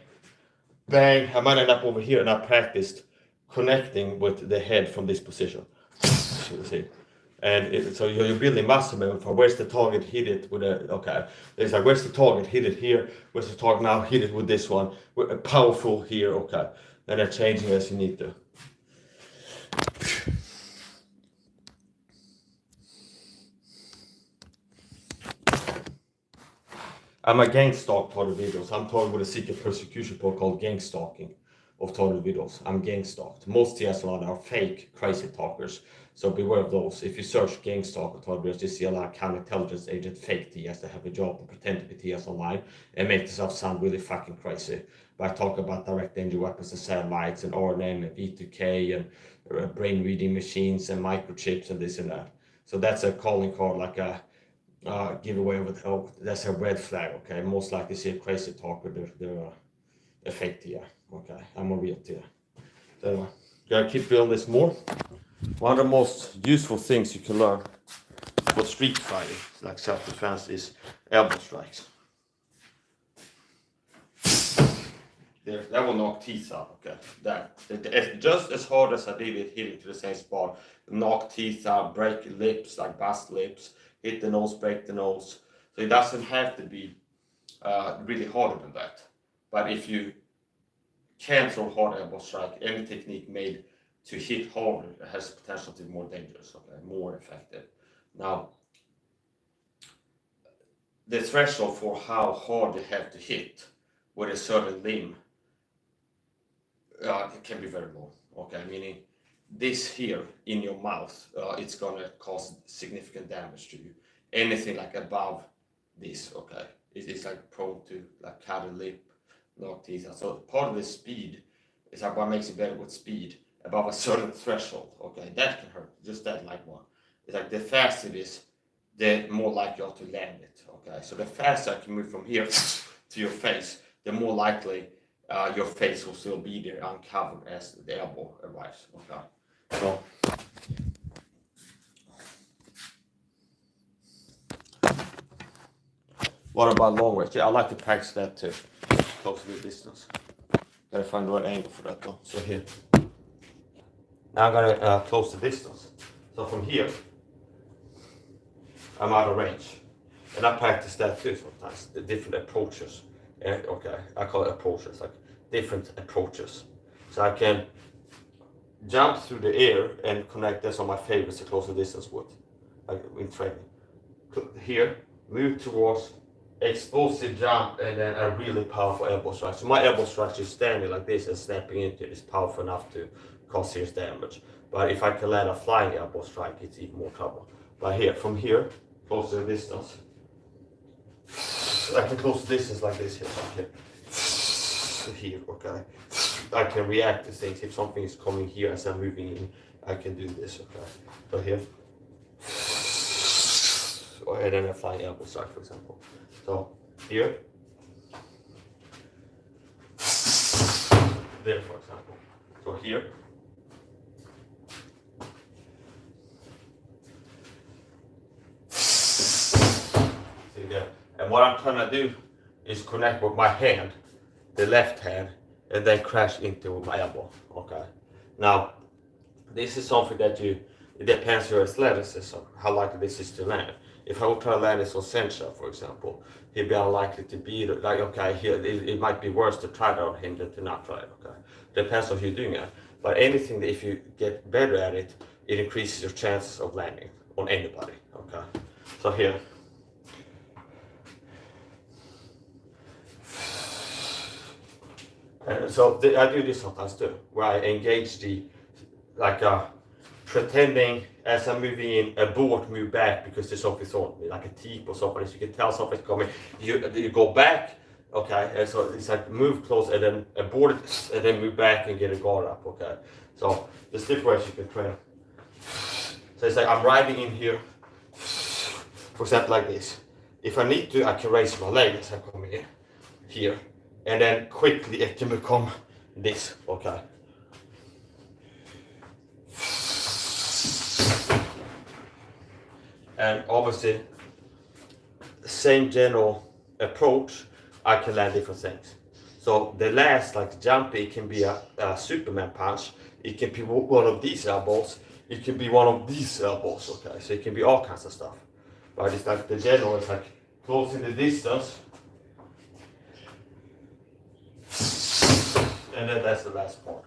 bang. I might end up over here, and I practiced connecting with the head from this position. You see, and so you're building muscle memory for where's the target, hit it with a, okay. It's like, where's the target, hit it here. Where's the target now, hit it with this one. Powerful here, okay. And then changing as you need to. I'm a gang stalk target videos. I'm talking with a secret persecution protocol called gang stalking of target videos. I'm gang stalked. Most TS a lot are fake crazy talkers. So beware of those. If you search gang stalk or target videos, you see a lot of counterintelligence agent fake TS that have a job to pretend to be TS online and make themselves sound really fucking crazy. But I talk about direct energy weapons and satellites and RNM and V2K and brain reading machines and microchips and this and that. So that's a calling card, like a giveaway with help. That's a red flag, okay? Most likely see a crazy talker, they're a fake TI, okay? I'm a real TI. So anyway, gotta keep building this more. One of the most useful things you can learn that's what street fighting, like self-defense, is elbow strikes. There, that will knock teeth out, okay? That, just as hard as I did it, hit it to the same spot, knock teeth out, break lips, like bust lips, hit the nose, break the nose. So it doesn't have to be really harder than that. But if you can throw hard elbow strike, any technique made to hit harder has potential to be more dangerous, okay, more effective. Now, the threshold for how hard you have to hit with a certain limb it can be very low, okay, meaning this here in your mouth, it's gonna cause significant damage to you. Anything like above this, okay, it's like prone to like cut a lip, knock teeth out. So part of the speed is like what makes it better with speed above a certain threshold, okay, that can hurt, just that like one. It's like the faster it is, the more likely you are to land it, okay. So the faster I can move from here to your face, the more likely your face will still be there uncovered as the elbow arrives, okay. So what about long range? Yeah, I like to practice that too, close to the distance. Gotta find the right angle for that though. So here, now I'm gonna close the distance. So from here, I'm out of range, and I practice that too sometimes. The different approaches. Okay, I call it approaches, like different approaches. So I can jump through the air and connect. That's one of my favorites to close the distance with, like in training. Here, move towards explosive jump, and then a really powerful elbow strike. So my elbow strike is standing like this and snapping into it is powerful enough to cause serious damage. But if I can land a flying elbow strike, it's even more trouble. But here, from here, close the distance. I can close the distance like this here. Okay. Here, okay. I can react to things. If something is coming here as I'm moving in, I can do this, okay. So here. And then a flying elbow strike, for example. So here. There, for example. So here. See there. And what I'm trying to do is connect with my hand, the left hand, and then crash into my elbow, okay? Now, this is something that it depends on your athleticism, how likely this is to land. If I would try to land this on Sencha, for example, he'd be unlikely to beat it. Like, okay, here, it might be worse to try that on him than to not try it, okay? Depends on if you're doing it. But anything that if you get better at it, it increases your chances of landing on anybody, okay? So here. So I do this sometimes too, where I engage pretending as I'm moving in, a board move back because there's something on me, like a teep or something. So you can tell something's coming. You go back, okay, and so it's like move close and then a board and then move back and get a guard up, okay. So there's different ways you can train. So it's like I'm riding in here, for example, like this. If I need to, I can raise my leg as I come in here. And then quickly it can become this, okay. And obviously, same general approach, I can land different things. So the last, like jumping, can be a Superman punch. It can be one of these elbows. It can be one of these elbows, okay. So it can be all kinds of stuff. But it's like the general is like closing the distance. And then that's the last part.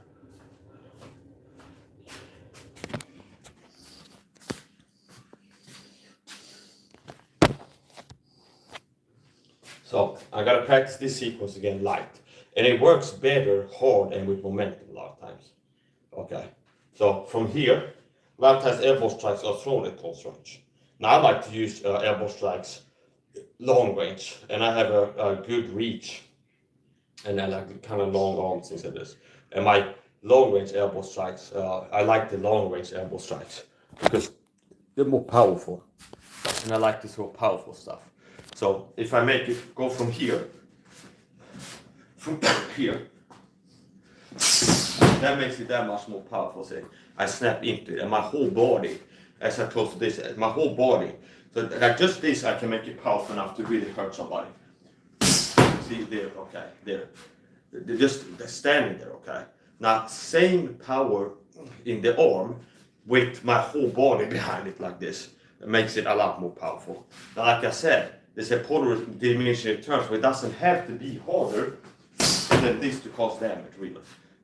So I gotta practice this sequence again light. And it works better hard and with momentum a lot of times. Okay. So from here, a lot of times elbow strikes are thrown at close range. Now I like to use elbow strikes long range, and I have a good reach. And I like kind of long arms, things like this. And my long range elbow strikes, I like the long range elbow strikes because they're more powerful. And I like to throw powerful stuff. So if I make it go from here, that makes it that much more powerful. See, I snap into it, and my whole body, as I close to this, my whole body So like just this, I can make it powerful enough to really hurt somebody. See there, okay, there. They're just standing there, okay. Now same power in the arm with my whole body behind it like this. It makes it a lot more powerful. Now like I said, there's a polar diminishing returns, so it doesn't have to be harder than this to cause damage, really.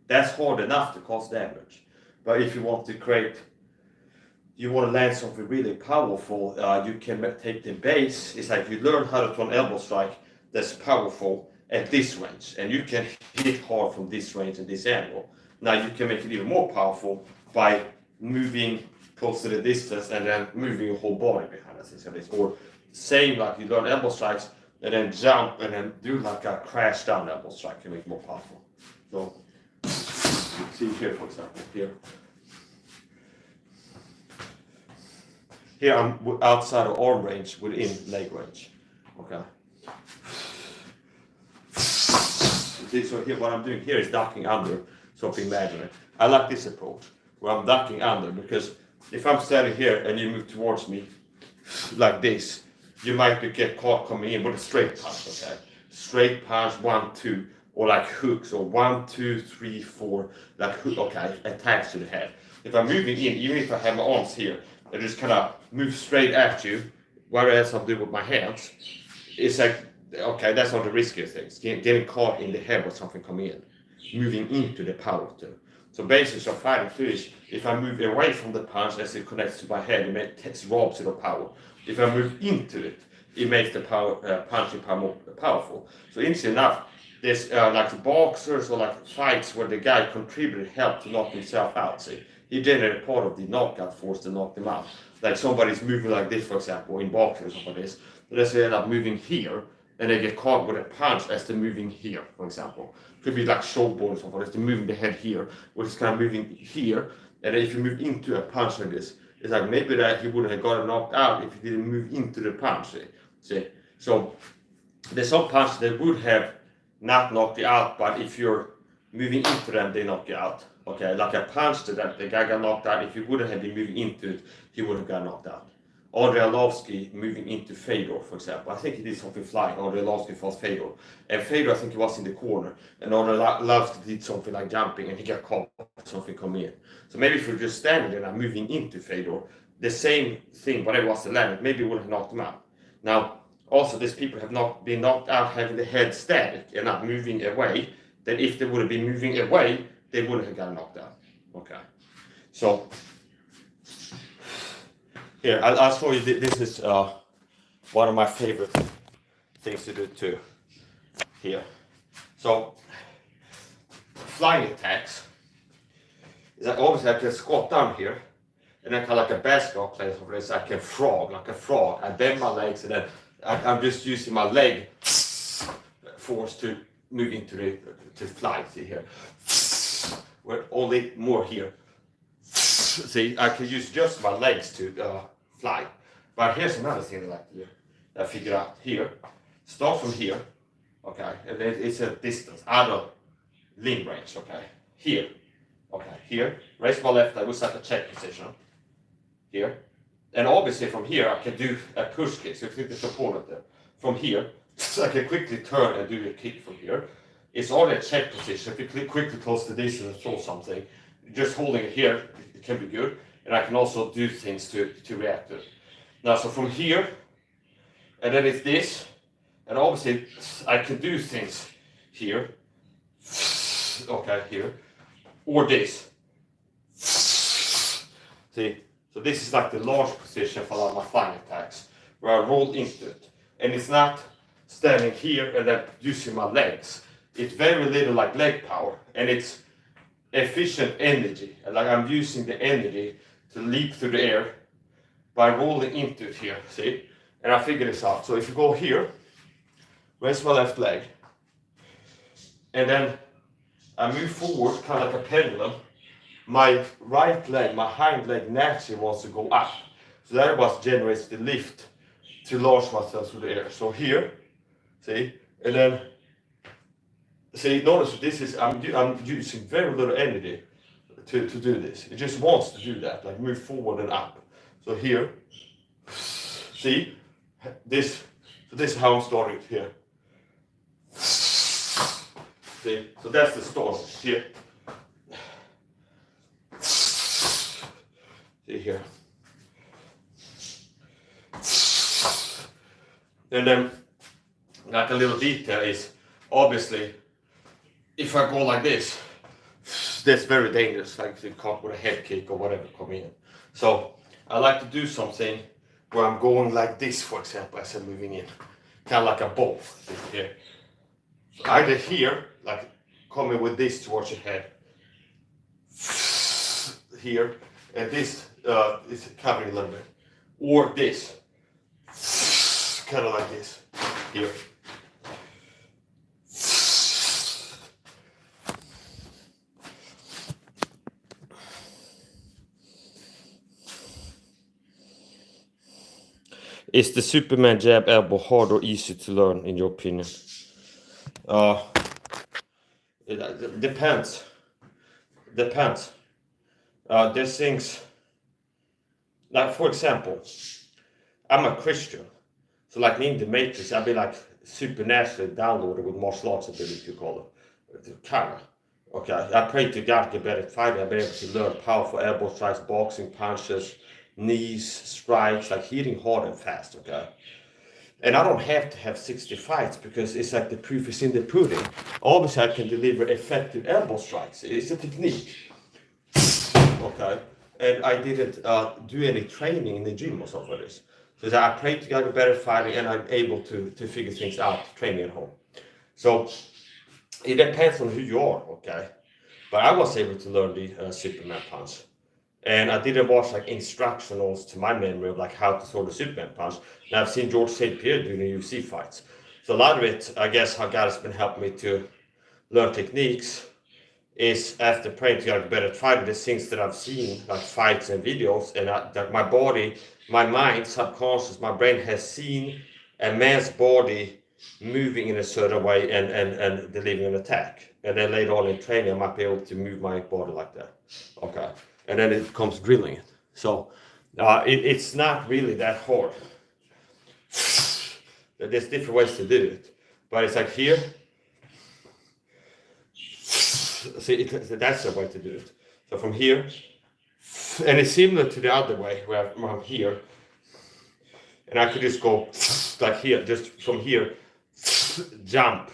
That's hard enough to cause damage. But if you want to create, you want to land something really powerful, you can take the base. It's like you learn how to throw an elbow strike that's powerful at this range, and you can hit hard from this range and this angle. Now you can make it even more powerful by moving close to the distance and then moving your whole body behind us. Or same like you learn elbow strikes and then jump and then do like a crash down elbow strike and make it more powerful. So see here, for example, here. Here I'm outside of arm range, within leg range. Okay. See, so here what I'm doing here is ducking under something imaginary. I like this approach where I'm ducking under, because if I'm standing here and you move towards me like this, you might get caught coming in with a straight punch, okay? Straight punch, 1, 2, or like hooks, or 1, 2, 3, 4, like hook, okay, attached to the head. If I'm moving in, even if I have my arms here, I just kind of move straight at you, whereas I'm doing with my hands, it's like, okay, that's not the riskiest things. Getting caught in the head with something coming in, moving into the power too. So basically, what I'm fighting too is, if I move away from the punch as it connects to my head, it robs it of power. If I move into it, it makes the punching power more powerful. So interesting enough, there's like boxers or like fights where the guy contributed help to knock himself out. See, he generated part of the knockout force to knock them out. Like somebody's moving like this, for example, in boxing or something like this. So let's say they end up moving here, and they get caught with a punch as they're moving here, for example. Could be like showboard or something, as they're moving the head here, which is kind of moving here. And then if you move into a punch like this, it's like maybe that he wouldn't have gotten knocked out if he didn't move into the punch. See? So there's some punches that would have not knocked you out, but if you're moving into them, they knock you out. Okay, like a punch to that, the guy got knocked out. If he wouldn't have been moving into it, he would have got knocked out. Andrei Arlovsky moving into Fedor, for example. I think he did something flying. Andrei Arlovsky fought Fedor. And Fedor, I think he was in the corner. And Andrei Arlovsky did something like jumping, and he got caught, something coming in. So maybe if you're just standing there and moving into Fedor, the same thing, whatever was the landing, maybe it would have knocked him out. Now, also, these people have not been knocked out having the head static and not moving away. That if they would have been moving away, they wouldn't have gotten knocked out. Okay. So, here, I'll show you, this is one of my favorite things to do too. Here. So, flying attacks is that obviously I can squat down here, and then kind of like a basketball player over this, I can frog, like a frog. I bend my legs, and then I'm just using my leg force to move into to fly. See here, we're only more here. See, I can use just my legs to fly. But here's another thing I like to do. I figured out here. Start from here, okay, and then it's a distance out of limb range, okay. Here, okay, here. Raise my left leg, we'll set a check position. Here, and obviously from here I can do a push kick. So if you click the opponent there, from here, so I can quickly turn and do a kick from here. It's already a check position. If you quickly close the distance and throw something, just holding it here, it can be good. And I can also do things to react to it. Now, so from here, and then it's this, and obviously I can do things here, okay, here, or this. See, so this is like the large position for a lot of my flying attacks, where I roll into it. And it's not standing here and then using my legs. It's very little like leg power, and it's efficient energy. And like I'm using the energy to leap through the air by rolling into it here, see? And I figured this out. So if you go here, raise my left leg, and then I move forward, kind of like a pendulum, my right leg, my hind leg naturally wants to go up. So that what generates the lift to launch myself through the air. So here, see, and then, see, notice this is, I'm using very little energy to do this. It just wants to do that, like move forward and up. So here, See this? So this is how I'm starting here. See, so that's the start here. See here. And then, like a little detail is, obviously, if I go like this, that's very dangerous, like you caught with a head kick or whatever coming in. So I like to do something where I'm going like this, for example, as I'm moving in. Kind of like a ball here. Either here, like coming with this towards your head. Here, and this is covering a little bit. Or this. Kind of like this. Here. Is the Superman jab elbow hard or easy to learn, in your opinion? It depends. Depends. There's things, like for example, I'm a Christian. So like me in the Matrix, I'd be like supernaturally downloaded with martial arts ability, you call it. Kinda. Okay, I pray to God to get better at fighting. I've been able to learn powerful elbow strikes, boxing, punches, knees, strikes, like hitting hard and fast, okay? And I don't have to have 60 fights because it's like the proof is in the pudding. Obviously, I can deliver effective elbow strikes. It's a technique, okay? And I didn't do any training in the gym or something like this. So I pray to get better fighting and I'm able to figure things out training at home. So it depends on who you are, okay? But I was able to learn the Superman punch. And I didn't watch like instructionals to my memory of like how to throw the Superman punch. And I've seen George St. Pierre doing the UFC fights. So a lot of it, I guess, how God has been helping me to learn techniques is after praying to get better at fighting, the things that I've seen, like fights and videos, and that my body, my mind, subconscious, my brain has seen a man's body moving in a certain way and delivering an attack. And then later on in training, I might be able to move my body like that. Okay. And then it comes drilling it. So it's not really that hard. There's different ways to do it. But it's like here. See, that's the way to do it. So from here, and it's similar to the other way where I'm here. And I could just go like here, just from here, jump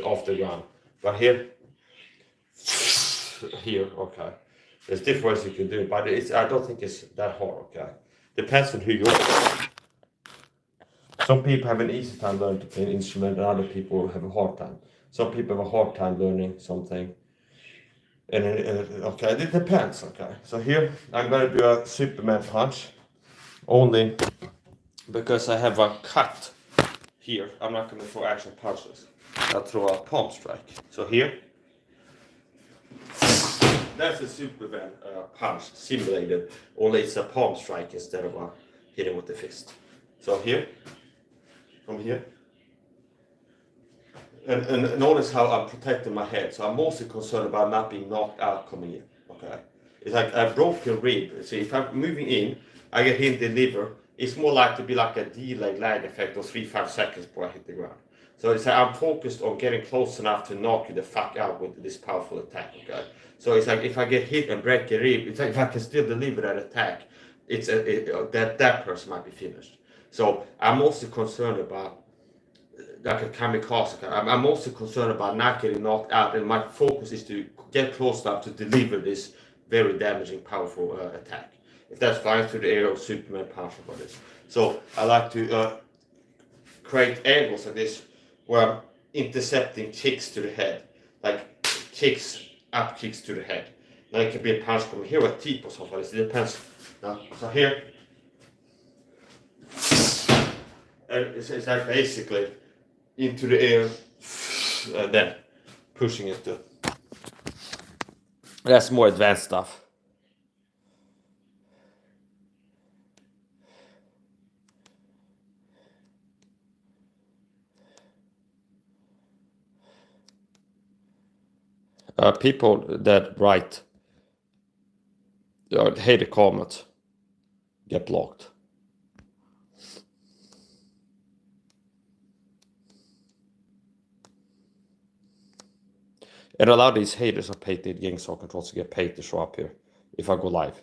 off the ground. But here, okay. There's different ways you can do it, but I don't think it's that hard, okay? Depends on who you are. Some people have an easy time learning to play an instrument, and other people have a hard time. Some people have a hard time learning something. And okay, it depends, okay? So here, I'm gonna do a Superman punch, only because I have a cut here. I'm not gonna throw actual punches. I'll throw a palm strike. So here, that's a Superman punch simulated, only it's a palm strike instead of hitting with the fist. So here, from here, and notice how I'm protecting my head. So I'm mostly concerned about not being knocked out coming in, okay? It's like a broken rib. See, if I'm moving in, I get hit in the liver, it's more like to be like a delayed lag effect of 3-5 seconds before I hit the ground. So it's like I'm focused on getting close enough to knock you the fuck out with this powerful attack, okay? So it's like if I get hit and break a rib, it's like if I can still deliver that attack, it's that person might be finished. So I'm also concerned about like a kamikaze. I'm also concerned about not getting knocked out, and my focus is to get close enough to deliver this very damaging, powerful attack. If that's flying through the air or Superman punch about this. So I like to create angles like this where I'm intercepting kicks to the head, like kicks, up kicks to the head. Now it can be a punch from here or a tip or something like this. It depends. So here, and it's like basically into the air, then pushing it to. That's more advanced stuff. People that write hate the comments get blocked. And a lot of these haters are paid to gang soccer controls to get paid to show up here if I go live.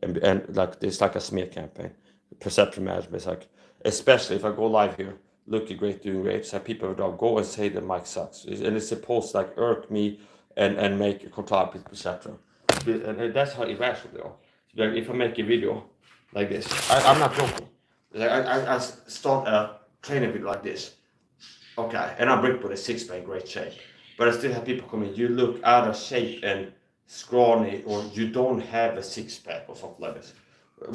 And like it's like a smear campaign. Perception management is like, especially if I go live here, looking great, doing great, so people would go and say the mic sucks. And it's supposed to like irk me and make a control perception. And that's how irrational they are. So like if I make a video like this, I'm not joking. Like I start a training video like this. Okay, and I'm ripped with a six-pack, great shape. But I still have people coming, you look out of shape and scrawny, or you don't have a six-pack or something like this.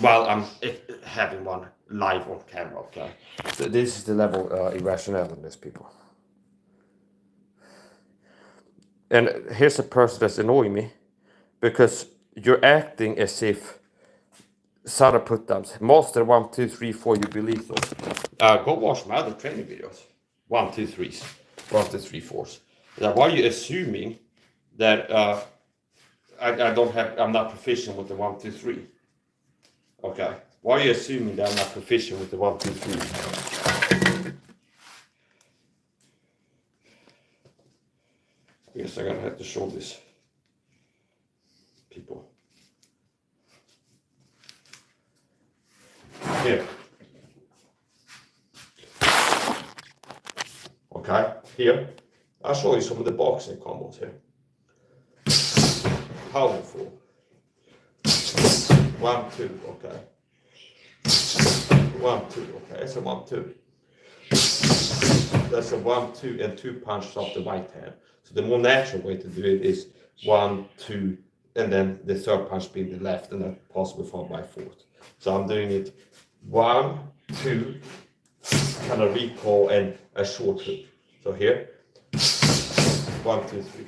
While I'm having one live on camera, okay? So this is the level irrational in this, people. And here's a person that's annoying me, because you're acting as if SAHA put-downs, master 1, 2, 3, 4, you believe those. Go watch my other training videos. 1, 2, 3s, 1, 2, 3, 4s. Now, why are you assuming that I'm not proficient with the 1, 2, 3? Okay. Why are you assuming that I'm not proficient with the 1, 2, 3? I guess I'm gonna have to show this people. Here. Okay, here. I'll show you some of the boxing combos here. Powerful. 1, 2, okay. 1, 2, okay. That's a 1, 2. That's a 1, 2, and 2 punches off the right hand. So the more natural way to do it is 1, 2, and then the third punch being the left, and then possibly followed by fourth. So I'm doing it 1, 2, kind of recall and a short hook. So here, 1, 2, 3.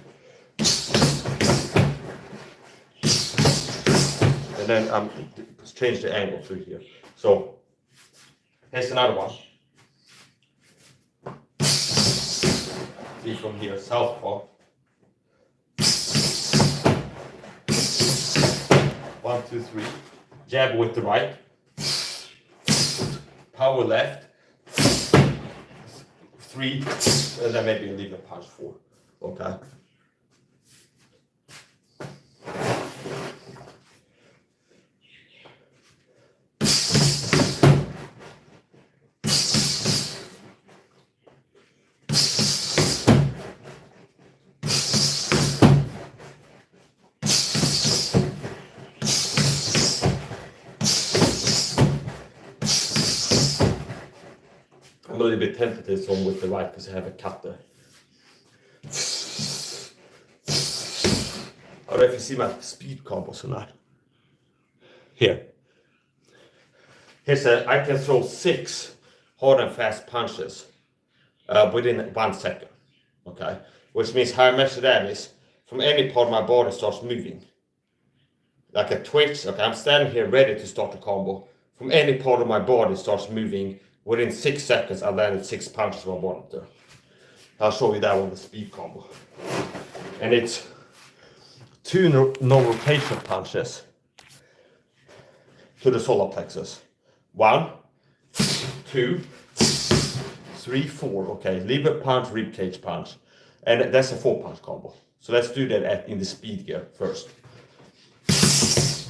And then I'm change the angle through here. So here's another one. See from here, southpaw. 1, 2, 3. Jab with the right. Power left. 3, and then maybe leave a punch 4. Okay. I'm a little bit tentative on with the right because I have a cut there. I don't know if you see my speed combos or not. Here. I can throw 6 hard and fast punches within 1 second. Okay? Which means how I measure that is from any part of my body starts moving. Like a twitch. Okay, I'm standing here ready to start a combo. From any part of my body starts moving. Within 6 seconds, I landed 6 punches where I wanted to. I'll show you that one, the speed combo. And it's 2 no rotation punches to the solar plexus. 1, 2, 3, 4. Okay, liver punch, rib cage punch. And that's a 4-punch combo. So let's do that in the speed gear first.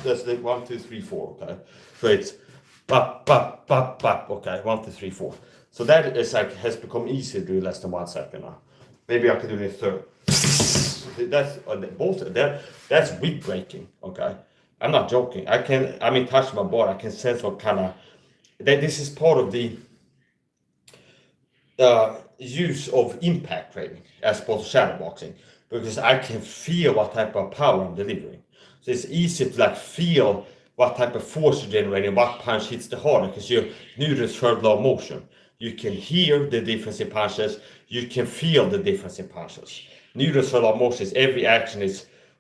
That's the 1, 2, 3, 4. Okay, so it's bop, bop, bop, bop. Okay, 1, 2, 3, 4. So that is like has become easier to do less than 1 second now. Maybe I could do it in third. That's both. That's weak breaking. Okay, I'm not joking. I'm in touch with my body. I can sense what kind of. This is part of the use of impact training as opposed to shadow boxing, because I can feel what type of power I'm delivering. So it's easy to like feel what type of force you're generating, what punch hits the harder, because your neurons heard low motion. You can hear the difference in punches, you can feel the difference in punches. Neurons heard low motion is every action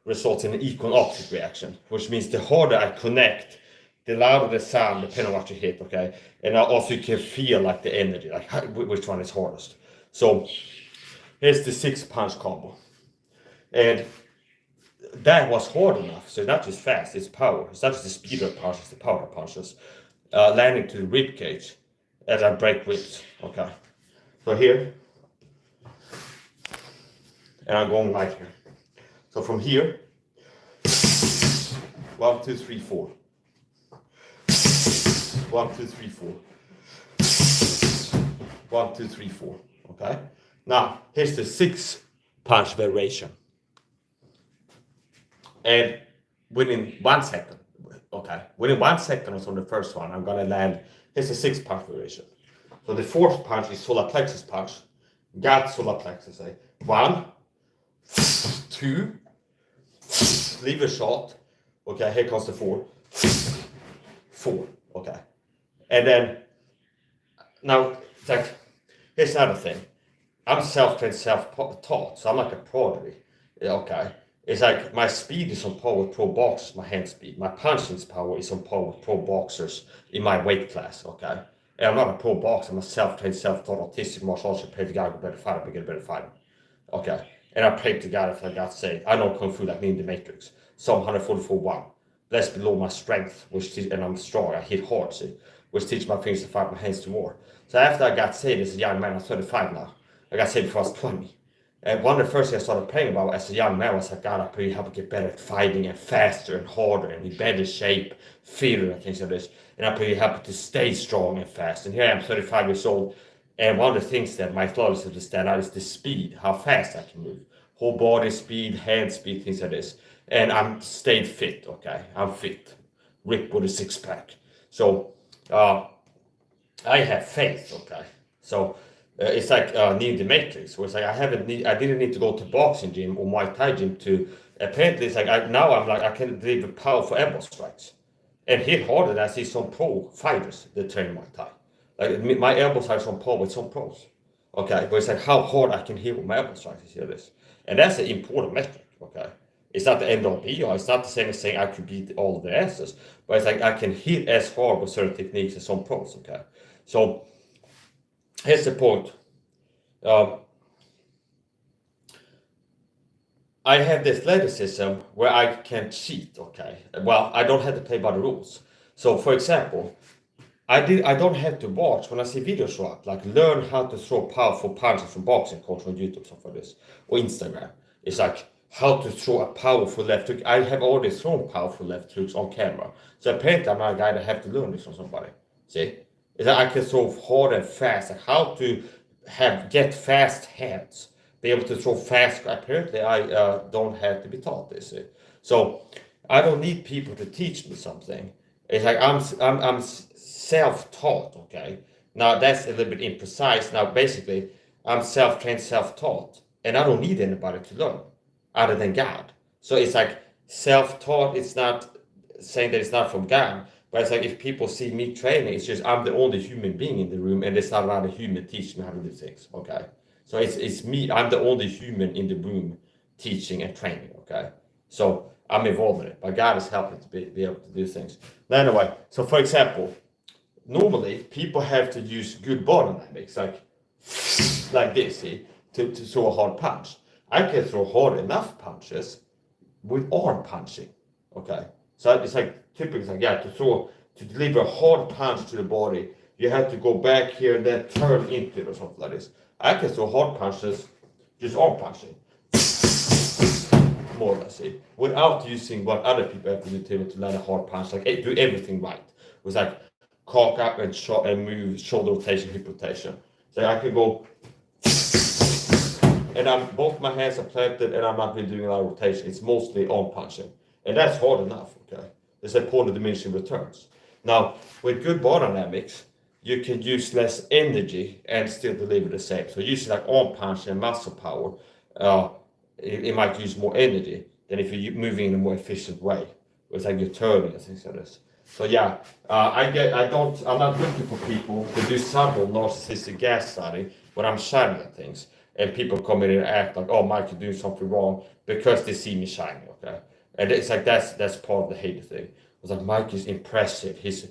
results in an equal and opposite reaction, which means the harder I connect, the louder the sound, depending on what you hit, okay? And also you can feel like the energy, like which one is hardest. So here's the 6-punch combo. And that was hard enough, so not just fast, it's power. It's not just the speed of punches, it's the power of punches. Landing to the rib cage as I break ribs, okay? So here, and I'm going right here. So from here, 1, 2, 3, 4. 1, 2, 3, 4. 1, 2, 3, 4. Okay. Now here's the 6 punch variation, and within 1 second, okay, within 1 second or so on the first one, I'm gonna land. Here's the 6 punch variation. So the 4th punch is solar plexus punch. Got solar plexus. 1, 2, leave a shot. Okay, here comes the 4. 4. Okay, and then now it's like, here's another thing. I'm self-trained, self-taught, so I'm like a prodigy. Okay, it's like my speed is on par with pro boxers, my hand speed. My punching power is on par with pro boxers in my weight class. Okay, and I'm not a pro boxer. I'm a self-trained, self-taught, autistic martial arts. I pray to God, get better fighter, get a better fighter. Okay, and I pray to God if I got saved. I know kung fu like me in the Matrix. Psalm 144:1. Blessed below my strength, and I'm strong. I hit hard, see, which teach my fingers to fight, my hands to war. So after I got saved as a young man, I'm 35 now. I got saved before I was 20. And one of the first things I started praying about as a young man was like, God, I pray you help me get better at fighting and faster and harder and in better shape, fitter and things like this. And I pray you help me to stay strong and fast. And here I am, 35 years old. And one of the things that my athleticism to stand out is the speed, how fast I can move. Whole body speed, hand speed, things like this. And I'm stayed fit, okay? I'm fit. Ripped with a 6-pack. So I have faith, okay? So it's like Neil the Matrix, where it's like I didn't need to go to boxing gym or Muay Thai gym to. Apparently, it's like I can deliver powerful elbow strikes and hit harder than I see some pro fighters that train Muay Thai. Like my elbow strikes on par with some pros. Okay, but it's like how hard I can hit with my elbow strikes. You see this, and that's an important metric. Okay, it's not the end all be all. It's not the same as saying I could beat all of the answers, but it's like I can hit as hard with certain techniques as some pros. Okay, so here's the point. I have the athleticism where I can cheat, okay? Well, I don't have to play by the rules. So, for example, I don't have to watch when I see videos like learn how to throw powerful punches from boxing coach on YouTube, stuff like this, or Instagram. It's like how to throw a powerful left hook. I have already thrown powerful left hooks on camera. So apparently I'm not a guy that have to learn this from somebody. See? It's like I can throw hard and fast, like how to get fast hands, be able to throw fast. Apparently I don't have to be taught this. See? So I don't need people to teach me something. It's like I'm self-taught, okay? Now that's a little bit imprecise. Now basically I'm self-trained, self-taught, and I don't need anybody to learn other than God. So it's like self-taught. It's not saying that it's not from God, but it's like if people see me training, it's just I'm the only human being in the room, and there's not another human teaching me how to do things. Okay, so it's me. I'm the only human in the room teaching and training. Okay, so I'm involved in it, but God is helping to be able to do things. Now, anyway, so for example, normally people have to use good body dynamics, like this, see, to throw a hard punch. I can throw hard enough punches with arm punching. Okay, so it's like typically like to deliver a hard punch to the body, you have to go back here and then turn into it or something like this. I can throw hard punches, just arm punching, more or less, see, without using what other people have to do to land a hard punch, like do everything right. It was like cock up and move, shoulder rotation, hip rotation. So I can go, and both my hands are planted, and I'm not really doing a lot of rotation. It's mostly arm punching, and that's hard enough. Okay, there's a point of diminishing returns. Now, with good body dynamics, you can use less energy and still deliver the same. So usually like arm punching and muscle power, it might use more energy than if you're moving in a more efficient way. It's like you're turning and things like this. So yeah, I'm not looking for people to do subtle narcissistic gaslighting when I'm shining at things, and people come in and act like, oh, Mike, you're doing something wrong because they see me shining, okay? And it's like that's part of the hate thing. It's like Mike is impressive. He's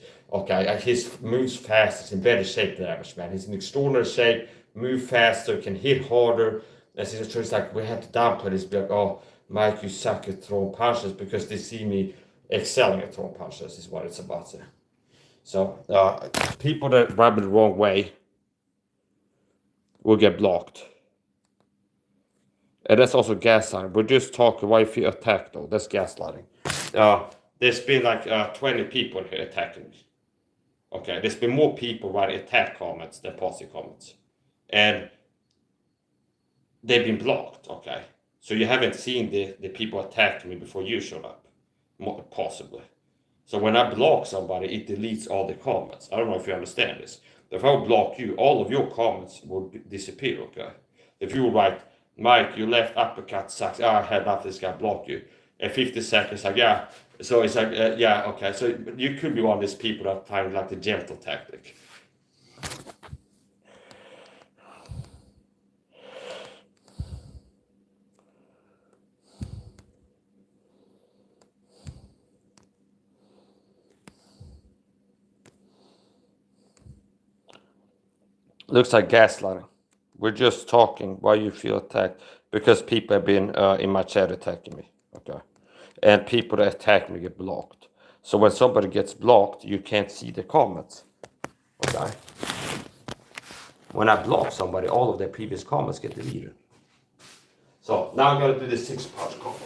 moves fast. He's in better shape than the average man. He's in extraordinary shape. Move faster. Can hit harder. And so it's like we have to downplay this. Be like, oh, Mike, you suck at throwing punches because they see me excelling at throwing punches. Is what it's about there. So people that rub it the wrong way will get blocked. And that's also gaslighting. We're just talking why you feel attacked, though. That's gaslighting. There's been like 20 people here attacking me. Okay, there's been more people writing attack comments than positive comments. And they've been blocked, okay? So you haven't seen the people attacking me before you showed up, possibly. So when I block somebody, it deletes all the comments. I don't know if you understand this. If I would block you, all of your comments would disappear, okay? If you would write, Mike, you left uppercut sucks. I had enough, this guy blocked you. And 50 seconds, like, yeah. So it's like, yeah, okay. So you could be one of these people that find like the gentle tactic. Looks like gaslighting. We're just talking why you feel attacked because people have been in my chat attacking me. Okay. And people that attack me get blocked. So when somebody gets blocked, you can't see the comments. Okay. When I block somebody, all of their previous comments get deleted. So now I'm going to do the 6-punch combo.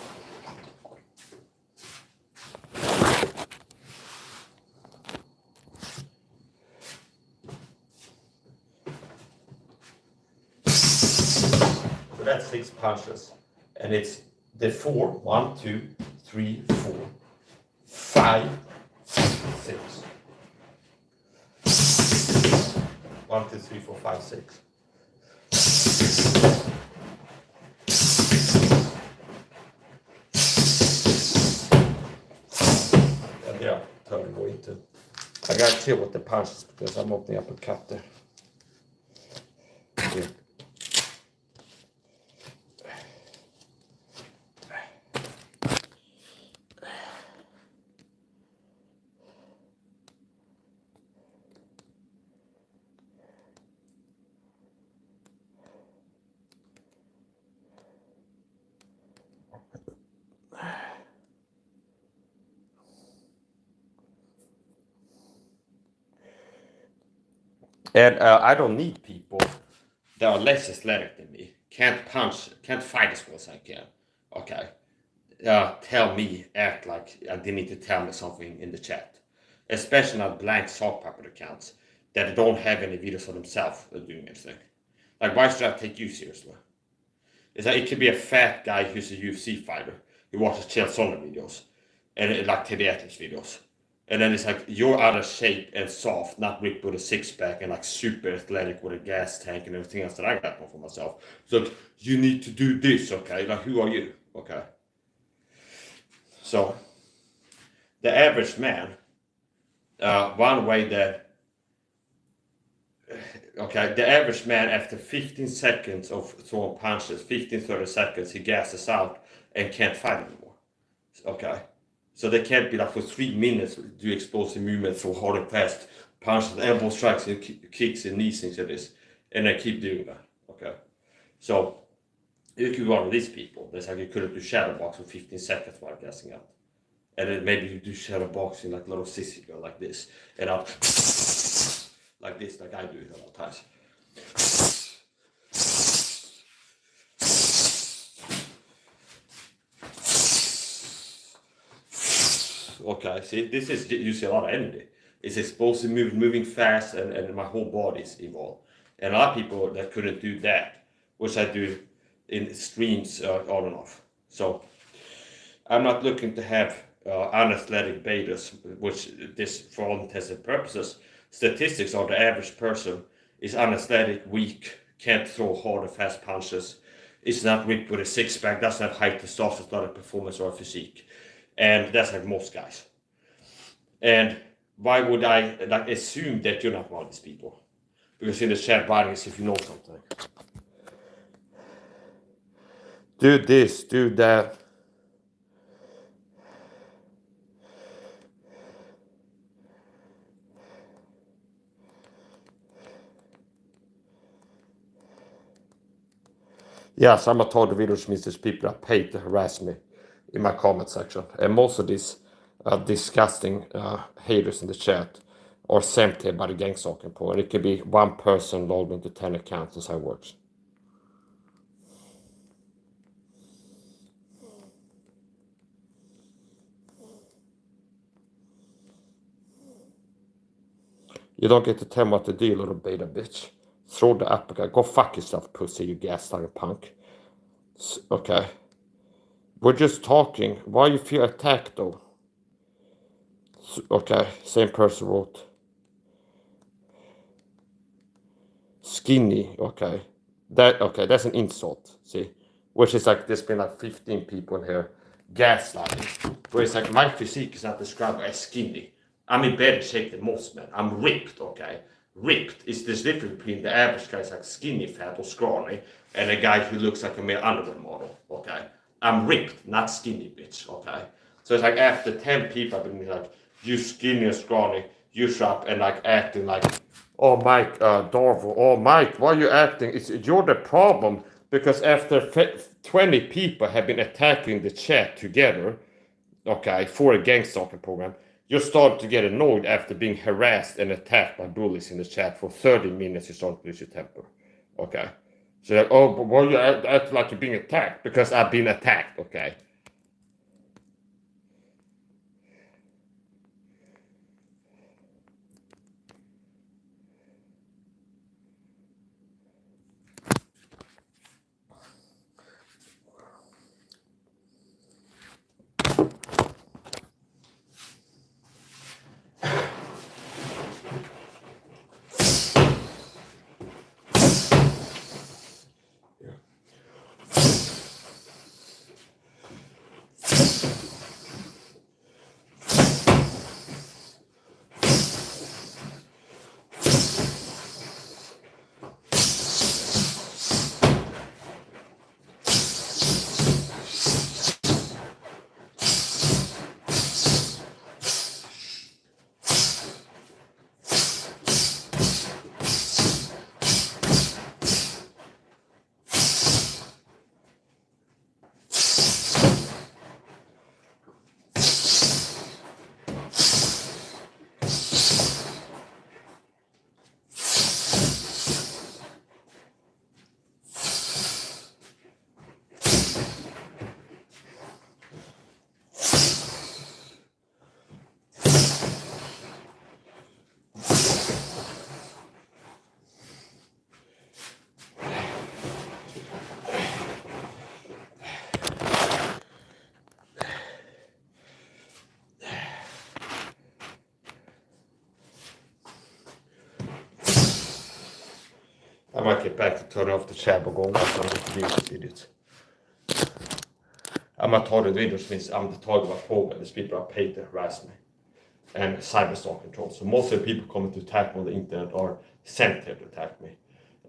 So that's 6 punches. And it's the 4, 1, 2, 3, 4, 5, 6. 1, 2, 3, 4, 5, 6. And they are turning go into. I gotta chill with the punches because I'm opening up a cut there. Here. And I don't need people that are less athletic than me, can't punch, can't fight as well as I can. Okay. Tell me, act like they need to tell me something in the chat. Especially not blank sock puppet accounts that don't have any videos for themselves doing anything. Like, why should I take you seriously? It's like, it could be a fat guy who's a UFC fighter who watches Chael Sonnen videos and like Teddy Atlas videos. And then it's like, you're out of shape and soft, not ripped with a six-pack and like super athletic with a gas tank and everything else that I got for myself. So you need to do this, okay? Like, who are you? Okay. So the average man, one way that, okay, the average man after 15 seconds of throwing punches, 15, 30 seconds, he gasses out and can't fight anymore. Okay. So they can't be like for 3 minutes do explosive movements, so hard and fast, punches, elbow strikes, and kicks and knees into this, and they keep doing that. Okay, so you could be one of these people. That's like you couldn't do shadow box for 15 seconds while gassing out, and then maybe you do shadow boxing like little sissy girl like this, and out like this, like I do it a lot of times. Okay, see, this is, you see a lot of energy. It's explosive, moving fast, and my whole body is involved. And a lot of people that couldn't do that, which I do in streams on and off. So I'm not looking to have unathletic betas, which this, for all intents and purposes, statistics are the average person is unathletic, weak, can't throw hard and fast punches, is not ripped with a six-pack, doesn't have high testosterone, not a performance or a physique. And that's like most guys. And why would I like assume that you're not one of these people? Because in the chat writing is if you know something. Do this, do that. Yes, I'm a total video, which means there's people that paid to harass me in my comment section. And most of these disgusting haters in the chat are sent here by the gang stalking pool. And it could be one person logged into 10 accounts. That's how it works. You don't get to tell me what to do, you little beta bitch. Throw the uppercut. Go fuck yourself, pussy, you gaslighting punk. Okay. We're just talking. Why you feel attacked, though? Okay, same person wrote. Skinny, okay. That's an insult, see? Which is like, there's been like 15 people here gaslighting. Where it's like, my physique is not described as skinny. I'm in better shape than most men. I'm ripped, okay? Ripped is this difference between the average guy's like skinny fat or scrawny and a guy who looks like a mere underwear model, okay? I'm ripped, not skinny, bitch, okay? So it's like after 10 people I've been like, you skinny or scrawny, you shop and like acting like, oh Mike, Darvo, oh Mike, why are you acting? You're the problem, because after 20 people have been attacking the chat together, okay, for a gang stalking program, you start to get annoyed after being harassed and attacked by bullies in the chat for 30 minutes. You start to lose your temper, okay? So like, oh, but why you act like you're being attacked? Because I've been attacked, okay? I might get back to turn off the chat och gå och watcha lite videos, idiots. I'm not talking videos means I'm talking about program. These people are paid to harass me and cyberstalk control. So most of the people coming to attack me on the internet are sent here to attack me.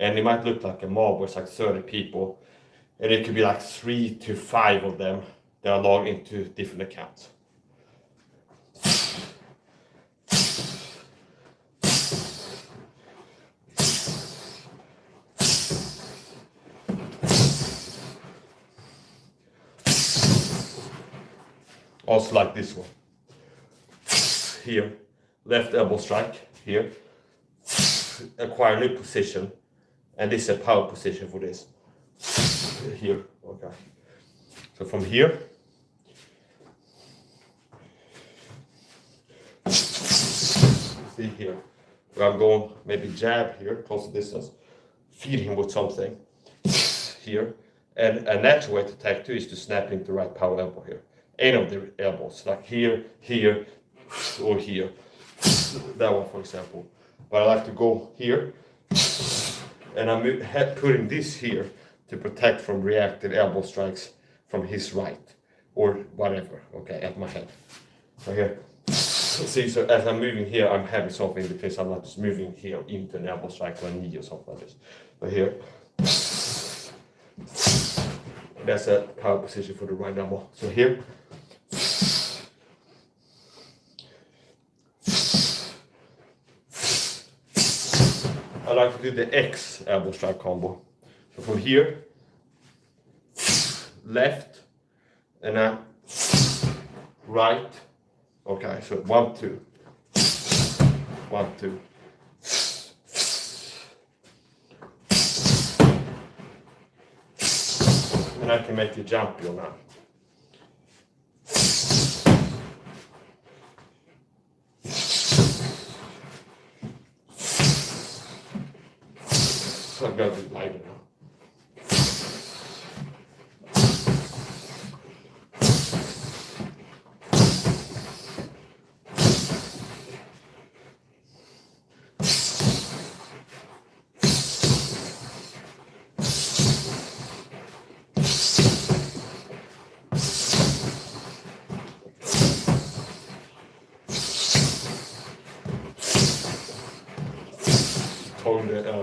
And it might look like a mob where it's like 30 people, and it could be like 3 to 5 of them that are logged into different accounts. Also like this one. Here, left elbow strike, here. Acquire new position, and this is a power position for this. Here, okay. So from here, see here, where I'm going, maybe jab here, close the distance, feed him with something, here. And a natural way to attack too is to snap into the right power elbow here. Any of the elbows, like here, here, or here. That one, for example. But I like to go here, and I'm putting this here to protect from reactive elbow strikes from his right, or whatever, okay, at my head. So here. See, so as I'm moving here, I'm having something in between, so I'm not just moving here into an elbow strike or a knee or something like this. But here. That's a power position for the right elbow. So here. I like to do the X elbow strike combo. So from here, left, and then right. Okay, so 1, 2. 1, 2. And I can make you jump you now. So I'm going to be lighter now.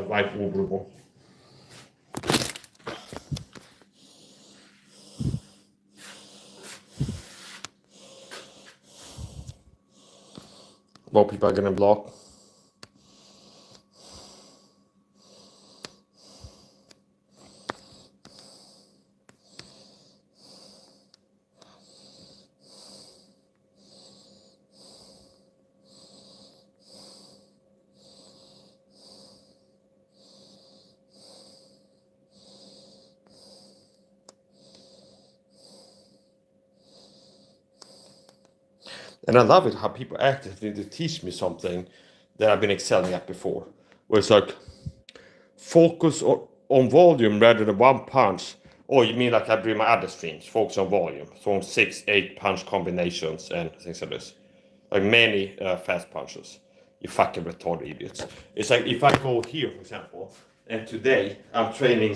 Right over. More people are gonna block. And I love it how people actively teach me something that I've been excelling at before. Where it's like, focus on volume rather than one punch. Oh, you mean like I do my other streams? Focus on volume. So on 6-8 punch combinations and things like this. Like many fast punches. You fucking retarded idiots. It's like if I go here, for example, and today I'm training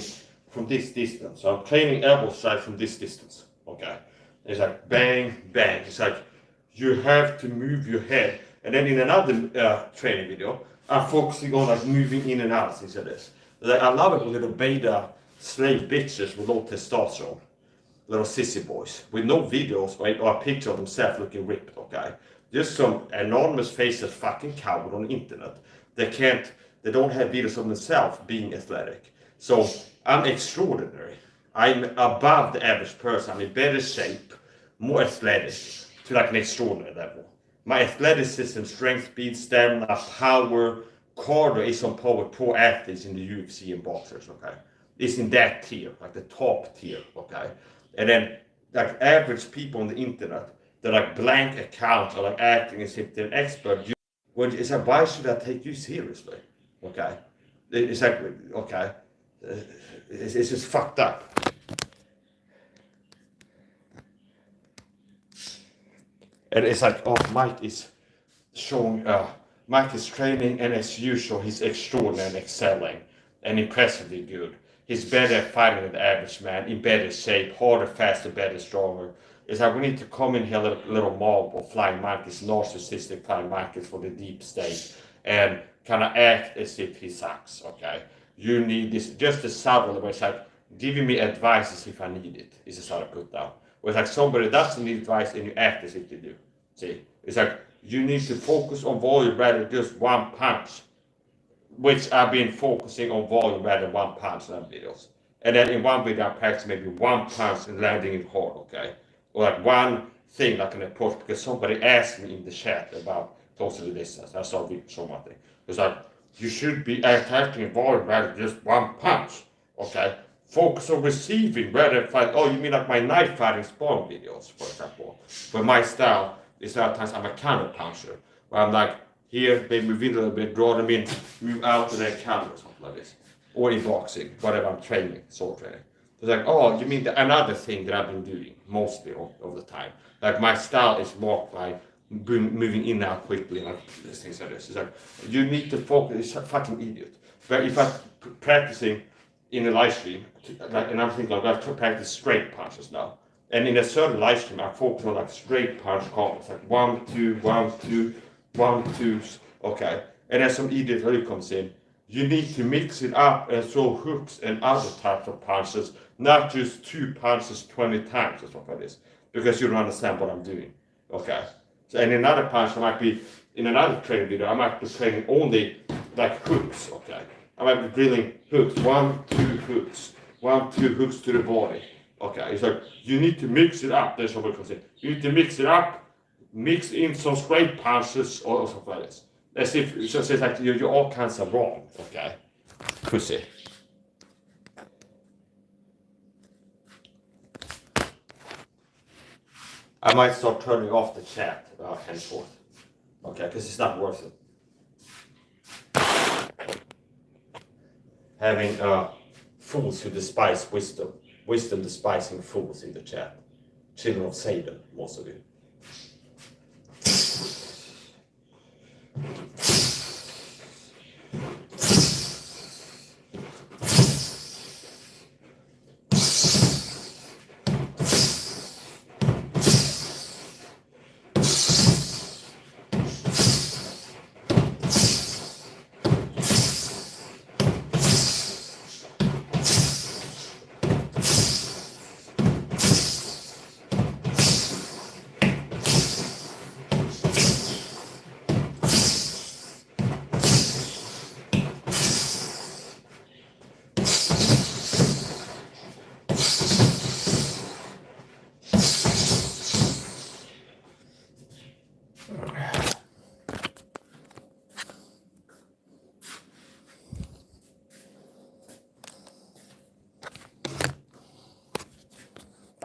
from this distance. So I'm training elbow strike from this distance. Okay. It's like bang, bang. It's like you have to move your head. And then in another training video, I'm focusing on like moving in and out, things like this. Like, I love it with little beta slave bitches with low testosterone. Little sissy boys with no videos or a picture of themselves looking ripped, okay? Just some anonymous faceless fucking coward on the internet. They don't have videos of themselves being athletic. So I'm extraordinary. I'm above the average person. I'm in better shape, more athletic, to like an extraordinary level. My athleticism, strength, speed, stamina, power, cardio is on par with pro athletes in the UFC and boxers, okay? It's in that tier, like the top tier, okay? And then like average people on the internet, they're like blank accounts are like acting as if they're an expert. It's like, why should I take you seriously? Okay? It's like, okay, it's just fucked up. And it's like, oh, Mike is showing, Mike is training, and as usual, he's extraordinary and excelling and impressively good. He's better at fighting than the average man, in better shape, harder, faster, better, stronger. It's like we need to come in here little mob of flying monkeys, narcissistic flying monkeys for the deep state, and kind of act as if he sucks, okay? You need this, just a subtle way, it's like giving me advice as if I need it, is a sort of put down. Where it's like somebody doesn't need advice and you act as if you do. See? It's like you need to focus on volume rather than just one punch, which I've been focusing on volume rather than one punch in videos. And then in one video I practice maybe one punch and landing it hard, okay? Or like one thing like an approach, because somebody asked me in the chat about close to the distance. I saw one thing. It's like, you should be attacking volume rather than just one punch, okay? Focus on receiving rather than fight. Oh, you mean like my knife fighting spawn videos, for example. But my style is a lot of times I'm a counter puncher, where I'm like, here, maybe move in a little bit, draw them in, move out to their counter or something like this. Or in boxing, whatever I'm training, sword training. It's like, oh, you mean another thing that I've been doing mostly of the time. Like my style is marked by moving in and out quickly, like things like this. It's like, you need to focus, it's a fucking idiot. But if I'm practicing in a live stream, like, and I'm thinking, like, I have to practice straight punches now. And in a certain live stream, I focus on like straight punch combos, like 1, 2, 1, 2, 1, 2, okay. And then some idiot who comes in. You need to mix it up and throw hooks and other types of punches, not just 2 punches 20 times or something like this, because you don't understand what I'm doing, okay? So, and in another punch, I might be, in another training video, I might be training only like hooks, okay? I might be drilling hooks, 1, 2 hooks, 1, 2 hooks to the body, okay? It's like, you need to mix it up, that's what we can say. You need to mix it up, mix in some straight punches or something like this. As if it's just like you're all kinds of wrong, okay? Pussy. I might start turning off the chat henceforth, okay? Because it's not worth it. having fools who despise wisdom, wisdom despising fools in the chat. Children of Satan, most of you.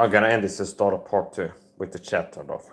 I'm gonna end this and start a part 2 with the chat turned off.